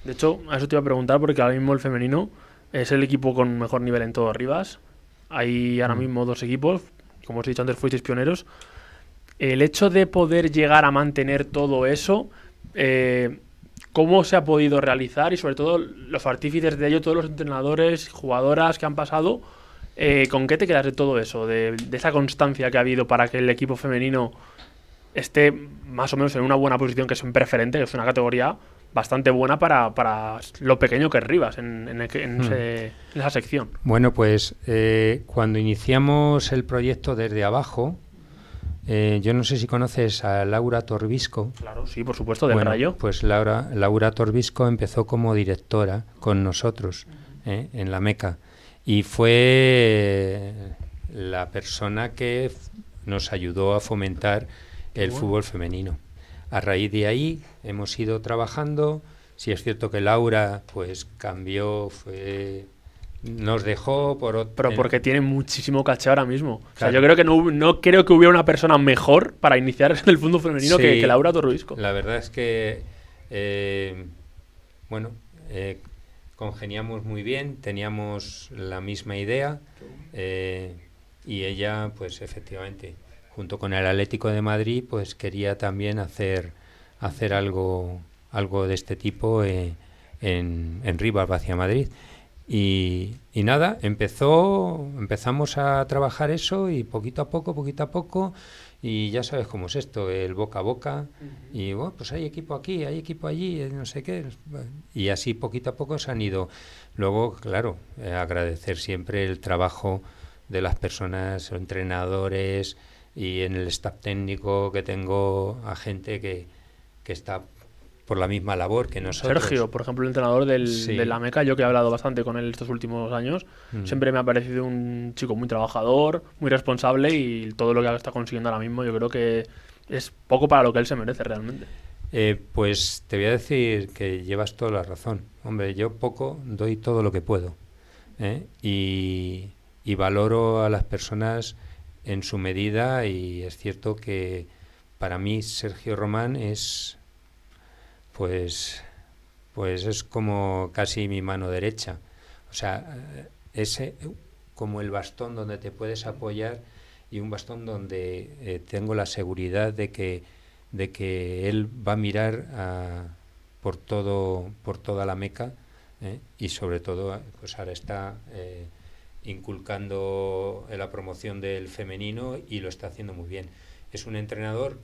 De hecho, a eso te iba a preguntar, porque ahora mismo el femenino es el equipo con mejor nivel en todo Rivas. Hay ahora mismo 2 equipos, como os he dicho antes, fuisteis pioneros. El hecho de poder llegar a mantener todo eso, ¿cómo se ha podido realizar? Y sobre todo los artífices de ello, todos los entrenadores, jugadoras que han pasado, ¿con qué te quedas de todo eso? De esa constancia que ha habido para que el equipo femenino esté más o menos en una buena posición, que es un preferente, que es una categoría bastante buena para lo pequeño que es Rivas en esa sección. Bueno, pues cuando iniciamos el proyecto desde abajo, yo no sé si conoces a Laura Torbisco. Claro, sí, por supuesto, del Rayo. Pues Laura Torbisco empezó como directora con nosotros en la Meca, y fue la persona que nos ayudó a fomentar el fútbol femenino. A raíz de ahí hemos ido trabajando. Sí es cierto que Laura pues cambió, nos dejó pero porque tiene muchísimo caché ahora mismo. Claro. O sea, yo creo que no creo que hubiera una persona mejor para iniciar en el fútbol femenino que Laura Torbisco. La verdad es que congeniamos muy bien, teníamos la misma idea, y ella pues efectivamente, junto con el Atlético de Madrid, pues quería también hacer algo de este tipo en Rivas hacia Madrid. Y nada, empezamos a trabajar eso, y poquito a poco, y ya sabes cómo es esto, el boca a boca, y bueno, pues hay equipo aquí, hay equipo allí, no sé qué, y así poquito a poco se han ido. Luego, claro, agradecer siempre el trabajo de las personas, entrenadores, y en el staff técnico, que tengo a gente que está por la misma labor que nosotros. Sergio, por ejemplo, el entrenador de la Meca, yo que he hablado bastante con él estos últimos años, siempre me ha parecido un chico muy trabajador, muy responsable, y todo lo que está consiguiendo ahora mismo yo creo que es poco para lo que él se merece realmente. Pues te voy a decir que llevas toda la razón. Hombre, yo poco doy todo lo que puedo, y valoro a las personas en su medida, y es cierto que para mí Sergio Román es pues es como casi mi mano derecha. O sea, ese como el bastón donde te puedes apoyar, y un bastón donde tengo la seguridad de que él va a mirar por toda la Meca, Y sobre todo, pues ahora está inculcando en la promoción del femenino y lo está haciendo muy bien. Es un entrenador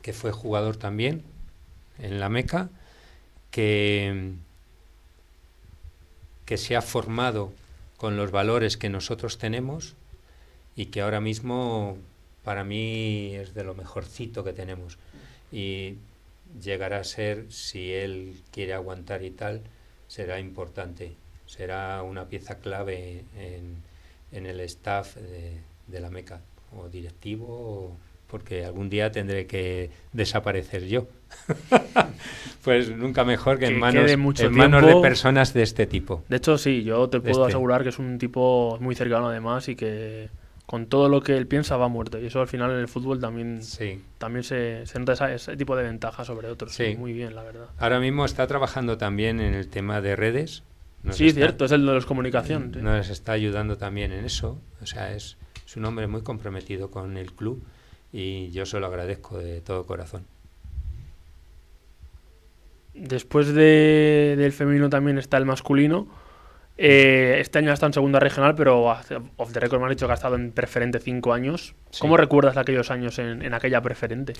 que fue jugador también en la Meca, que se ha formado con los valores que nosotros tenemos y que ahora mismo para mí es de lo mejorcito que tenemos, y llegará a ser, si él quiere aguantar y tal, será importante, será una pieza clave en el staff de la Meca, o directivo, porque algún día tendré que desaparecer yo. Pues nunca mejor que en manos de personas de este tipo. De hecho, sí, yo te puedo asegurar que es un tipo muy cercano además, y que con todo lo que él piensa va muerto. Y eso al final en el fútbol también se nota ese tipo de ventaja sobre otros. Sí. Muy bien, la verdad. Ahora mismo está trabajando también en el tema de redes. Cierto, es el de los comunicación. Nos está ayudando también en eso. O sea, es un hombre muy comprometido con el club y yo se lo agradezco de todo corazón. Después del femenino también está el masculino. Este año ha estado en segunda regional, pero off the record me han dicho que ha estado en preferente 5 años. Sí. ¿Cómo recuerdas aquellos años en aquella preferente?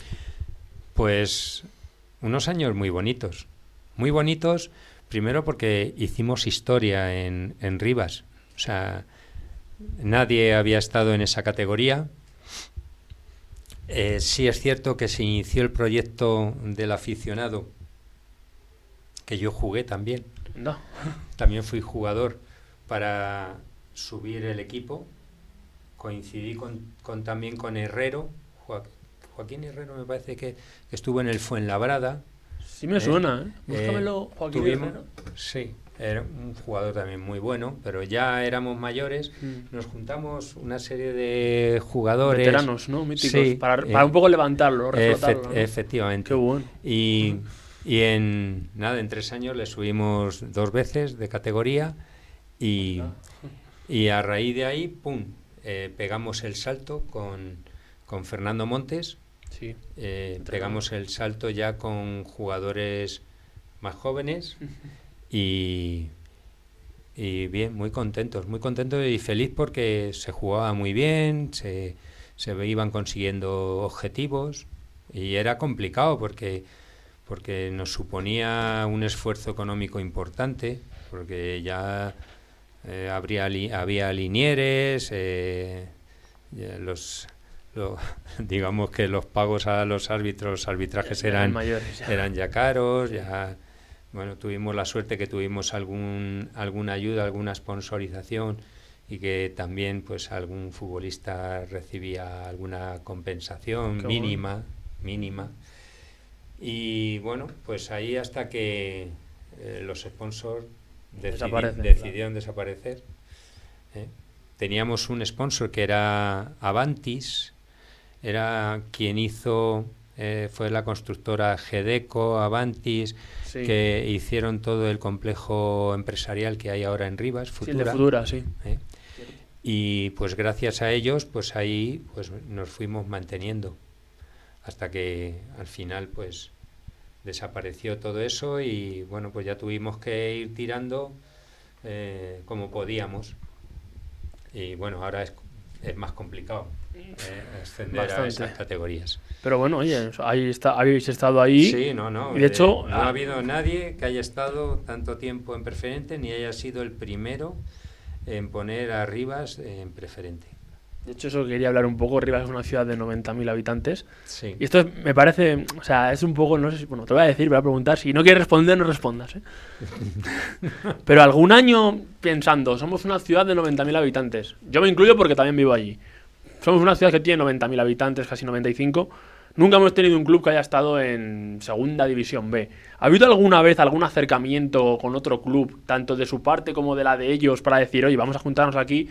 Pues unos años muy bonitos. Muy bonitos, primero porque hicimos historia en Rivas. O sea, nadie había estado en esa categoría. Sí es cierto que se inició el proyecto del aficionado, que yo jugué también. No. También fui jugador para subir el equipo. Coincidí también con Herrero, Joaquín Herrero, me parece que estuvo en el Fuenlabrada. Sí me suena, Búscamelo, Joaquín Herrero. Sí, era un jugador también muy bueno, pero ya éramos mayores. Nos juntamos una serie de jugadores. Veteranos, ¿no? Míticos, sí, para un poco levantarlo, reflotarlo, ¿no? Efectivamente. Qué bueno. Y en 3 años le subimos 2 veces de categoría y a raíz de ahí, ¡pum!, pegamos el salto con Fernando Montes. Sí. Pegamos el salto ya con jugadores más jóvenes y bien, muy contentos y feliz porque se jugaba muy bien, se iban consiguiendo objetivos y era complicado porque nos suponía un esfuerzo económico importante, porque ya había linieres, digamos que los pagos a los arbitrajes eran ya caros, ya bueno, tuvimos la suerte que tuvimos alguna ayuda, alguna sponsorización, y que también pues algún futbolista recibía alguna compensación mínima. Y bueno, pues ahí hasta que los sponsors decidieron desaparecer. Teníamos un sponsor que era Avantis, era quien hizo, fue la constructora Gedeco, Avantis, sí, que hicieron todo el complejo empresarial que hay ahora en Rivas, Futura. Sí, el de Futura, sí. Y pues gracias a ellos, pues ahí pues nos fuimos manteniendo, hasta que al final pues desapareció todo eso y bueno, pues ya tuvimos que ir tirando como podíamos. Y bueno, ahora es más complicado ascender a esas categorías. Pero bueno, oye, habéis estado ahí. Sí, no. Y de hecho, no ha habido nadie que haya estado tanto tiempo en preferente ni haya sido el primero en poner a Rivas en preferente. De hecho, eso quería hablar un poco. Rivas es una ciudad de 90.000 habitantes. Sí. Y esto me parece, o sea, es un poco, no sé si, bueno, te voy a decir, voy a preguntar. Si no quieres responder, no respondas, ¿eh? Pero algún año pensando, somos una ciudad de 90.000 habitantes. Yo me incluyo porque también vivo allí. Somos una ciudad que tiene 90.000 habitantes, casi 95. Nunca hemos tenido un club que haya estado en Segunda División B. ¿Ha habido alguna vez algún acercamiento con otro club, tanto de su parte como de la de ellos, para decir, oye, vamos a juntarnos aquí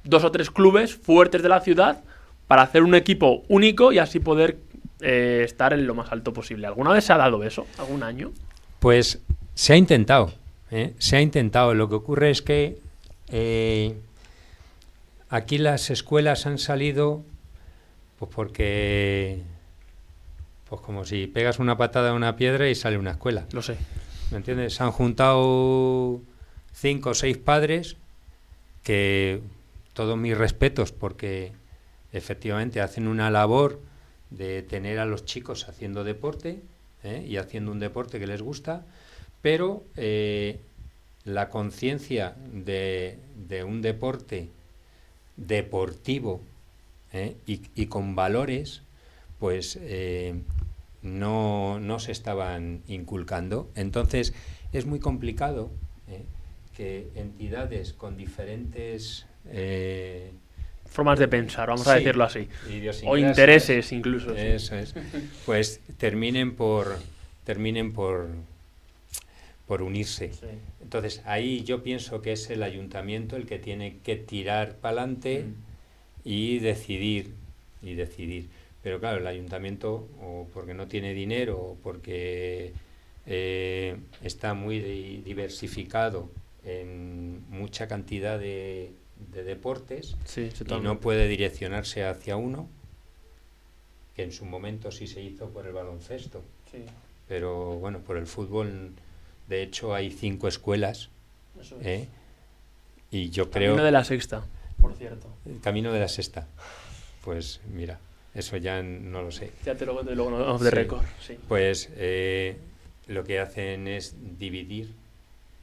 2 o 3 clubes fuertes de la ciudad para hacer un equipo único y así poder estar en lo más alto posible? ¿Alguna vez se ha dado eso? ¿Algún año? Pues se ha intentado. Se ha intentado. Lo que ocurre es que aquí las escuelas han salido pues porque pues como si pegas una patada a una piedra y sale una escuela. Lo sé. ¿me entiendes? Se han juntado 5 o 6 padres que, todos mis respetos, porque efectivamente hacen una labor de tener a los chicos haciendo deporte, y haciendo un deporte que les gusta, pero la conciencia de un deporte deportivo, y con valores, pues no se estaban inculcando. Entonces es muy complicado que entidades con diferentes formas de pensar, vamos a decirlo así, o idiosincrasias, intereses incluso. Eso es. Pues terminen por unirse. Sí. Entonces ahí yo pienso que es el ayuntamiento el que tiene que tirar para adelante y decidir. Pero claro, el ayuntamiento, o porque no tiene dinero, o porque está muy diversificado en mucha cantidad de deportes, Sí, y no puede direccionarse hacia uno, que en su momento sí se hizo por el baloncesto. Sí. Pero bueno, por el fútbol, de hecho hay 5 escuelas, Eso es. y yo Camino creo... de la Sexta, por cierto. El Camino de la Sexta. Pues mira, eso ya no lo sé. Ya te lo cuento luego off the record. Sí. Pues lo que hacen es dividir,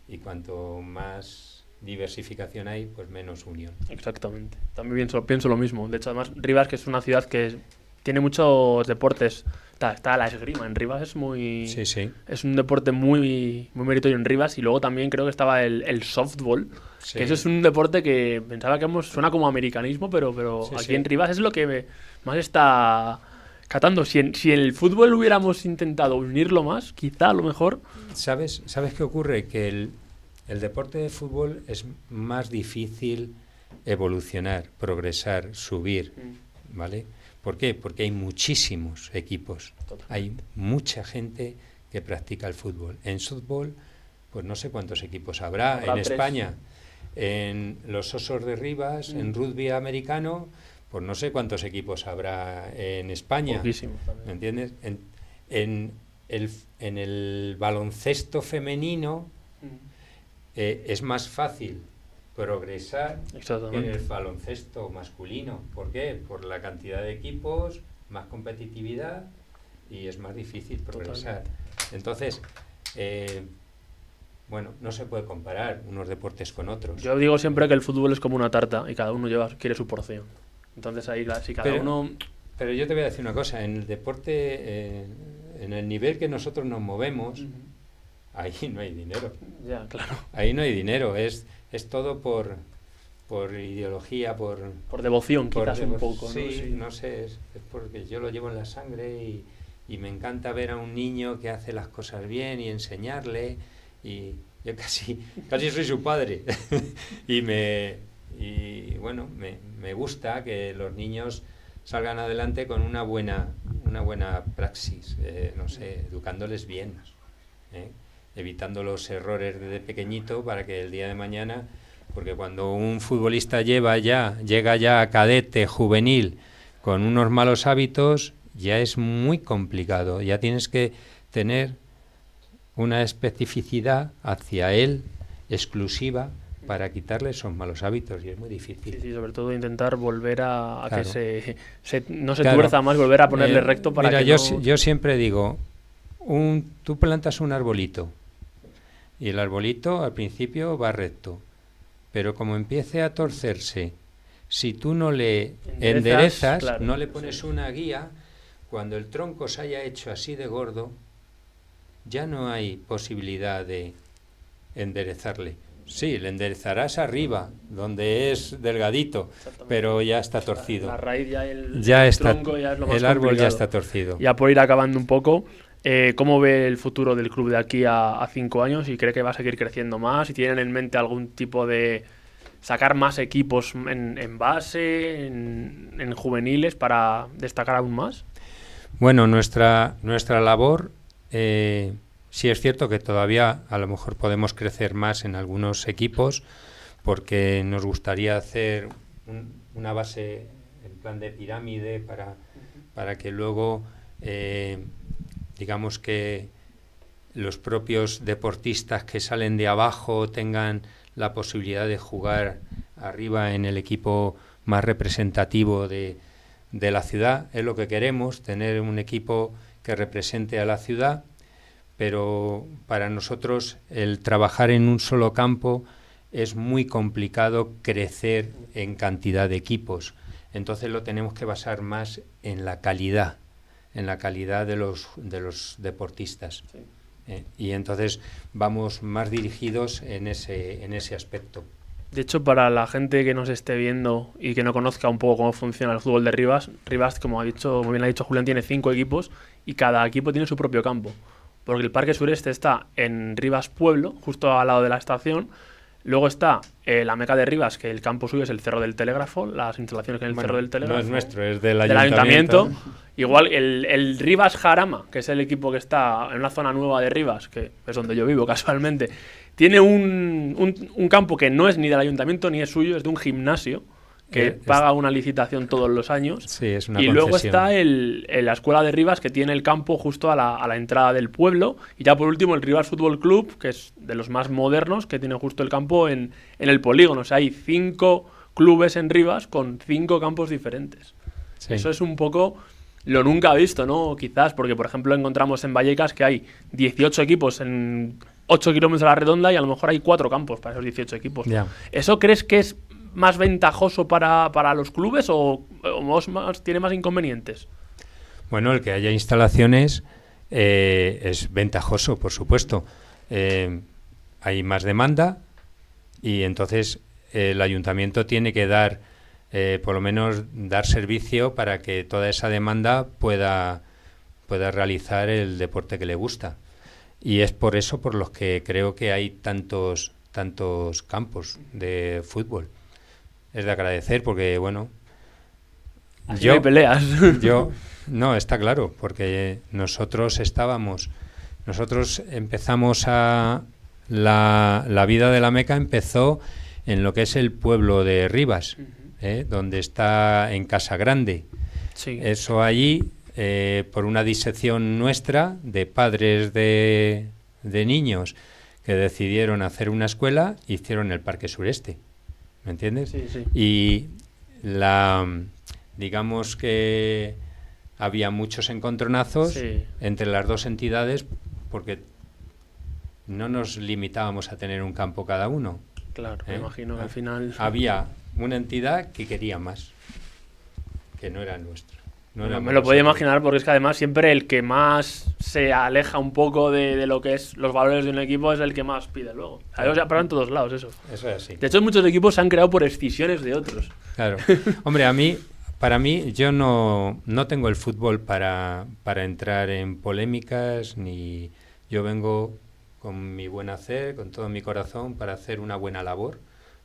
y cuanto más diversificación hay, pues menos unión. Exactamente. También pienso lo mismo. De hecho, además, Rivas, que es una ciudad que tiene muchos deportes. Está la esgrima en Rivas, es muy... Sí, sí. Es un deporte muy meritorio en Rivas. Y luego también creo que estaba el softball. Sí. Que eso es un deporte que pensaba que suena como americanismo, pero Sí, aquí sí. en Rivas es lo que más está catando. Si el fútbol hubiéramos intentado unirlo más, quizá a lo mejor... ¿Sabes qué ocurre? Que el deporte de fútbol es más difícil evolucionar, progresar, subir, ¿vale? ¿Por qué? Porque hay muchísimos equipos. Totalmente. Hay mucha gente que practica el fútbol. En softball, pues no sé cuántos equipos habrá. Habrá En 3. España, en los Osos de Rivas, en rugby americano, pues no sé cuántos equipos habrá en España. Poquísimos también. ¿Me entiendes? En el baloncesto femenino es más fácil progresar que en Exactamente. el baloncesto masculino. ¿Por qué? Por la cantidad de equipos, más competitividad, y es más difícil progresar. Entonces, bueno, no se puede comparar unos deportes con otros. Yo digo siempre que el fútbol es como una tarta y cada uno quiere su porción. Entonces ahí si cada uno... Pero yo te voy a decir una cosa, en el deporte, en el nivel que nosotros nos movemos, ahí no hay dinero. Ya, claro. Ahí no hay dinero, es todo por ideología, por devoción, quizás un poco, ¿no? Sí, no sé, es porque yo lo llevo en la sangre, y me encanta ver a un niño que hace las cosas bien y enseñarle, y yo casi soy su padre. y bueno, me gusta que los niños salgan adelante con una buena praxis, no sé, educándoles bien, evitando los errores desde pequeñito, para que el día de mañana, porque cuando un futbolista llega ya a cadete, juvenil, con unos malos hábitos, ya es muy complicado, ya tienes que tener una especificidad hacia él exclusiva para quitarle esos malos hábitos, y es muy difícil. Sí, sobre todo intentar volver a Claro. que no se Claro. tuerza más, volver a ponerle recto para mira, que yo siempre digo, tú plantas un arbolito, y el arbolito al principio va recto, pero como empiece a torcerse, si tú no le enderezas, claro, no le pones una guía, cuando el tronco se haya hecho así de gordo, ya no hay posibilidad de enderezarle. Sí, le enderezarás arriba, donde es delgadito, pero ya está torcido. La raíz el está, tronco ya es lo más el árbol complicado. ya está torcido. Ya por ir acabando un poco, ¿cómo ve el futuro del club de aquí a 5 años? ¿Y cree que va a seguir creciendo más? ¿Y tienen en mente algún tipo de sacar más equipos en base, en juveniles, para destacar aún más? Bueno, nuestra labor, sí es cierto que todavía a lo mejor podemos crecer más en algunos equipos, porque nos gustaría hacer una base en plan de pirámide para que luego, digamos que los propios deportistas que salen de abajo tengan la posibilidad de jugar arriba en el equipo más representativo de la ciudad. Es lo que queremos, tener un equipo que represente a la ciudad, pero para nosotros el trabajar en un solo campo es muy complicado crecer en cantidad de equipos. Entonces lo tenemos que basar más en la calidad de los deportistas. Sí. Y entonces vamos más dirigidos en ese aspecto. De hecho, para la gente que nos esté viendo y que no conozca un poco cómo funciona el fútbol de Rivas, como muy bien ha dicho Julián, tiene 5 equipos y cada equipo tiene su propio campo. Porque el Parque Sureste está en Rivas Pueblo, justo al lado de la estación. Luego está la Meca de Rivas, que el campo suyo es el Cerro del Telégrafo, las instalaciones en el Cerro del Telégrafo. No es nuestro, es del ayuntamiento. Igual el Rivas Jarama, que es el equipo que está en una zona nueva de Rivas, que es donde yo vivo casualmente, tiene un campo que no es ni del ayuntamiento ni es suyo, es de un gimnasio que paga una licitación todos los años. Sí, es una concesión. Luego está la escuela de Rivas, que tiene el campo justo a la entrada del pueblo. Y ya por último el Rivas Fútbol Club, que es de los más modernos, que tiene justo el campo en el polígono. O sea, hay 5 clubes en Rivas con 5 campos diferentes. Sí. Eso es un poco lo nunca visto, ¿no? Quizás, porque por ejemplo encontramos en Vallecas que hay 18 equipos en 8 kilómetros a la redonda y a lo mejor hay 4 campos para esos 18 equipos. Yeah. ¿Eso crees que es más ventajoso para los clubes o tiene más inconvenientes? Bueno, el que haya instalaciones es ventajoso, por supuesto. Hay más demanda y entonces el ayuntamiento tiene que dar, por lo menos dar servicio para que toda esa demanda pueda realizar el deporte que le gusta. Y es por eso por los que creo que hay tantos campos de fútbol. Es de agradecer porque, bueno... Así no hay peleas. No, está claro, porque nosotros empezamos la vida de la Meca empezó en lo que es el pueblo de Rivas, donde está en Casa Grande. Sí. Eso allí, por una disección nuestra de padres de niños que decidieron hacer una escuela, hicieron el Parque Sureste. ¿Me entiendes? Sí, sí. Y digamos que había muchos encontronazos entre las dos entidades porque no nos limitábamos a tener un campo cada uno. Claro, me imagino que al final... Había una entidad que quería más, que no era nuestra. Me lo podía imaginar porque es que además siempre el que más se aleja un poco de lo que es los valores de un equipo es el que más pide luego. O sea, pero en todos lados eso. Eso es así. De hecho, muchos equipos se han creado por escisiones de otros. Claro. Hombre, para mí, yo no tengo el fútbol para entrar en polémicas, ni yo vengo con mi buen hacer, con todo mi corazón, para hacer una buena labor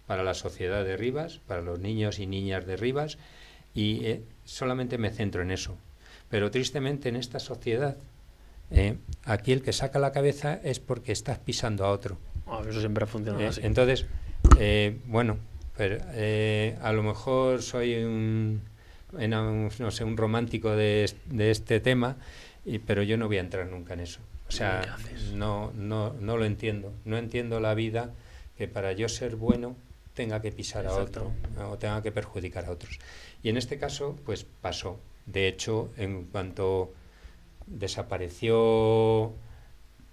para la sociedad de Rivas, para los niños y niñas de Rivas, y solamente me centro en eso. Pero tristemente en esta sociedad, aquí el que saca la cabeza es porque estás pisando a otro. Eso siempre ha funcionado así. Entonces, bueno, pero, a lo mejor soy un romántico de este tema, pero yo no voy a entrar nunca en eso. O sea, no lo entiendo. No entiendo la vida que para yo ser bueno tenga que pisar a otro o tenga que perjudicar a otros. Y en este caso, pues pasó. De hecho, en cuanto desapareció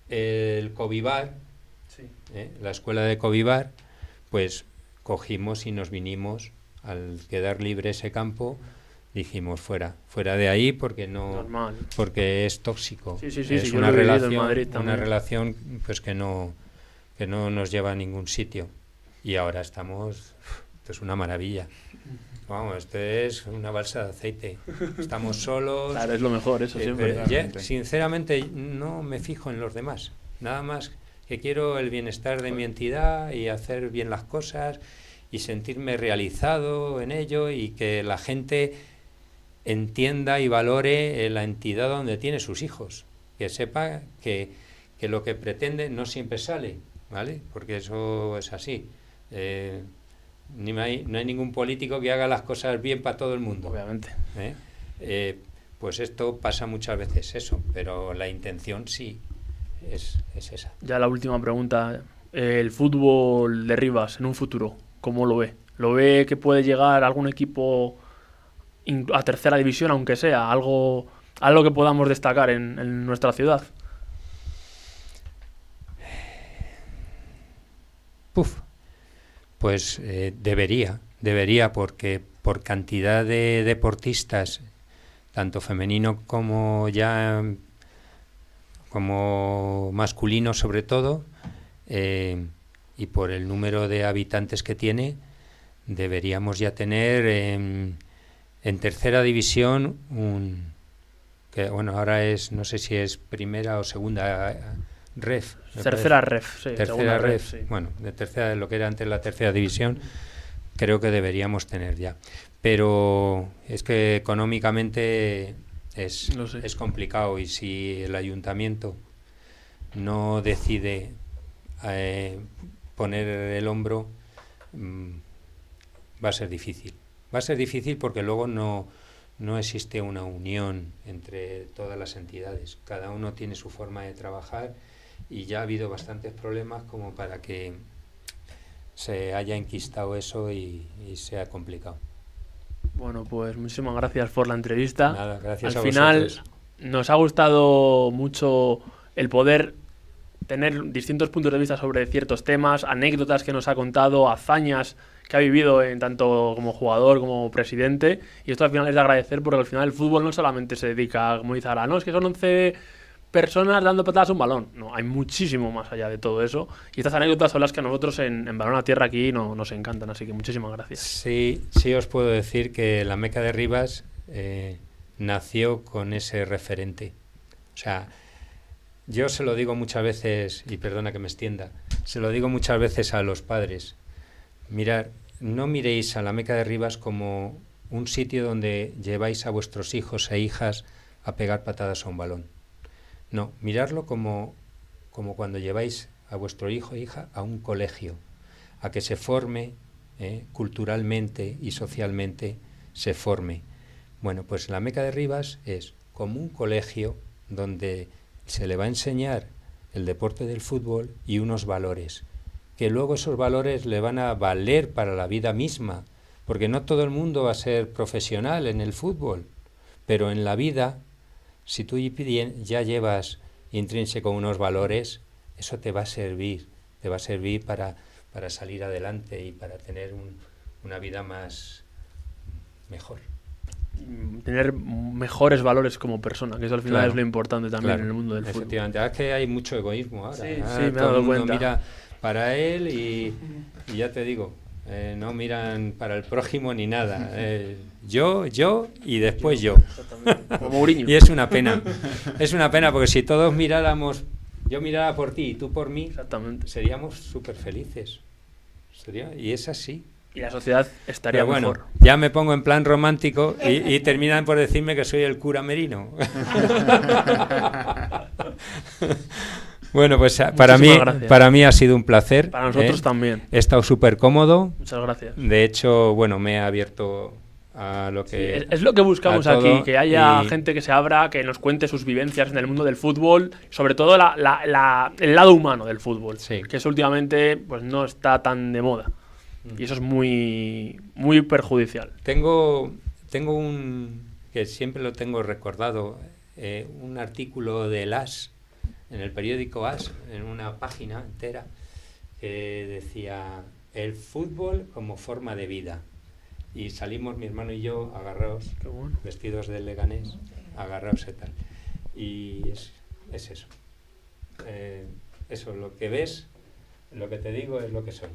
el Covivar, la escuela de Covivar, pues cogimos y nos vinimos. Al quedar libre ese campo, dijimos fuera de ahí porque porque es tóxico. Es una relación pues que no nos lleva a ningún sitio. Y ahora esto es una maravilla. Vamos, esto es una balsa de aceite. Estamos solos. Claro, es lo mejor, eso siempre. Sinceramente, no me fijo en los demás. Nada más que quiero el bienestar de mi entidad y hacer bien las cosas y sentirme realizado en ello y que la gente entienda y valore la entidad donde tiene sus hijos. Que sepa que lo que pretende no siempre sale, ¿vale? Porque eso es así. No hay ningún político que haga las cosas bien para todo el mundo. Obviamente. Pues esto pasa muchas veces eso, pero la intención sí. es esa. Ya la última pregunta. El fútbol de Rivas en un futuro, ¿cómo lo ve? ¿Lo ve que puede llegar algún equipo a tercera división, aunque sea? Algo que podamos destacar en nuestra ciudad. Pues debería, porque por cantidad de deportistas, tanto femenino como masculino sobre todo, y por el número de habitantes que tiene, deberíamos ya tener en tercera división que bueno, ahora no sé si es primera o segunda ref. Tercera ref, sí. Tercera ref, sí. Bueno, de tercera, lo que era antes la tercera división, creo que deberíamos tener ya. Pero es que económicamente es complicado, y si el ayuntamiento no decide poner el hombro, va a ser difícil. Va a ser difícil porque luego no existe una unión entre todas las entidades. Cada uno tiene su forma de trabajar y ya ha habido bastantes problemas como para que se haya enquistado eso y sea complicado. Bueno, pues muchísimas gracias por la entrevista. Nada, gracias Al a final vosotros. nos ha gustado mucho el poder tener distintos puntos de vista sobre ciertos temas, anécdotas que nos ha contado, hazañas que ha vivido tanto como jugador como presidente, y esto al final es de agradecer, porque al final el fútbol no solamente se dedica, como dice Ara, no, es que son 11 personas dando patadas a un balón. No, hay muchísimo más allá de todo eso, y estas anécdotas son las que a nosotros en Balón a Tierra aquí nos encantan, así que muchísimas gracias. Sí os puedo decir que la Meca de Rivas nació con ese referente. O sea, yo se lo digo muchas veces, y perdona que me extienda, se lo digo muchas veces a los padres. Mirad, no miréis a la Meca de Rivas como un sitio donde lleváis a vuestros hijos e hijas a pegar patadas a un balón. No, mirarlo como cuando lleváis a vuestro hijo e hija a un colegio, a que se forme culturalmente y socialmente, se forme. Bueno, pues la Meca de Rivas es como un colegio donde se le va a enseñar el deporte del fútbol y unos valores, que luego esos valores le van a valer para la vida misma, porque no todo el mundo va a ser profesional en el fútbol, pero en la vida, si tú ya llevas intrínseco unos valores, eso te va a servir para salir adelante y para tener una vida mejor. Tener mejores valores como persona, que eso al final es lo importante también en el mundo del fútbol. Efectivamente, es que hay mucho egoísmo ahora. Sí, me he dado cuenta. Mira para él y ya te digo, no miran para el prójimo ni nada. Yo y después yo. Como Mourinho. Y es una pena. Es una pena porque si todos miráramos, yo mirara por ti y tú por mí, seríamos súper felices. Y es así. Y la sociedad estaría mejor. Ya me pongo en plan romántico y terminan por decirme que soy el cura Merino. Bueno, pues para mí ha sido un placer. Para nosotros también. He estado súper cómodo. Muchas gracias. De hecho, bueno, me he abierto a lo que... Sí, es lo que buscamos aquí, que haya gente que se abra, que nos cuente sus vivencias en el mundo del fútbol, sobre todo el lado humano del fútbol, que eso últimamente pues no está tan de moda. Y eso es muy, muy perjudicial. Tengo que siempre lo tengo recordado, un artículo del AS, en el periódico AS, en una página entera, que decía el fútbol como forma de vida. Y salimos mi hermano y yo agarrados, vestidos de Leganés, agarrados y tal. Y es eso. Eso, lo que ves, lo que te digo es lo que soy.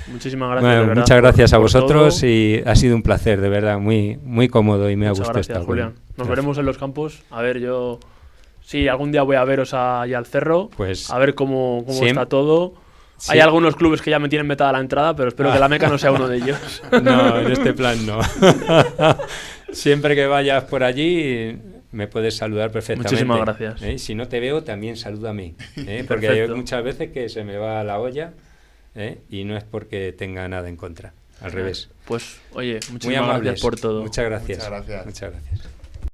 Muchísimas gracias. Bueno, de verdad, muchas gracias a vosotros todo. Y ha sido un placer, de verdad, muy, muy cómodo y me ha gustado gracias, estar. Julián. Nos veremos en los campos. A ver, yo sí, algún día voy a veros allá al cerro, pues, a ver cómo está todo. Sí. Hay algunos clubes que ya me tienen vetada la entrada, pero espero que la Meca no sea uno de ellos. No, en este plan no. Siempre que vayas por allí me puedes saludar perfectamente. Muchísimas gracias. Si no te veo, también salúdame. Porque hay muchas veces que se me va la olla y no es porque tenga nada en contra. Al revés. Pues, oye, muchísimas gracias por todo. Muchas gracias. Muchas gracias. Muchas gracias.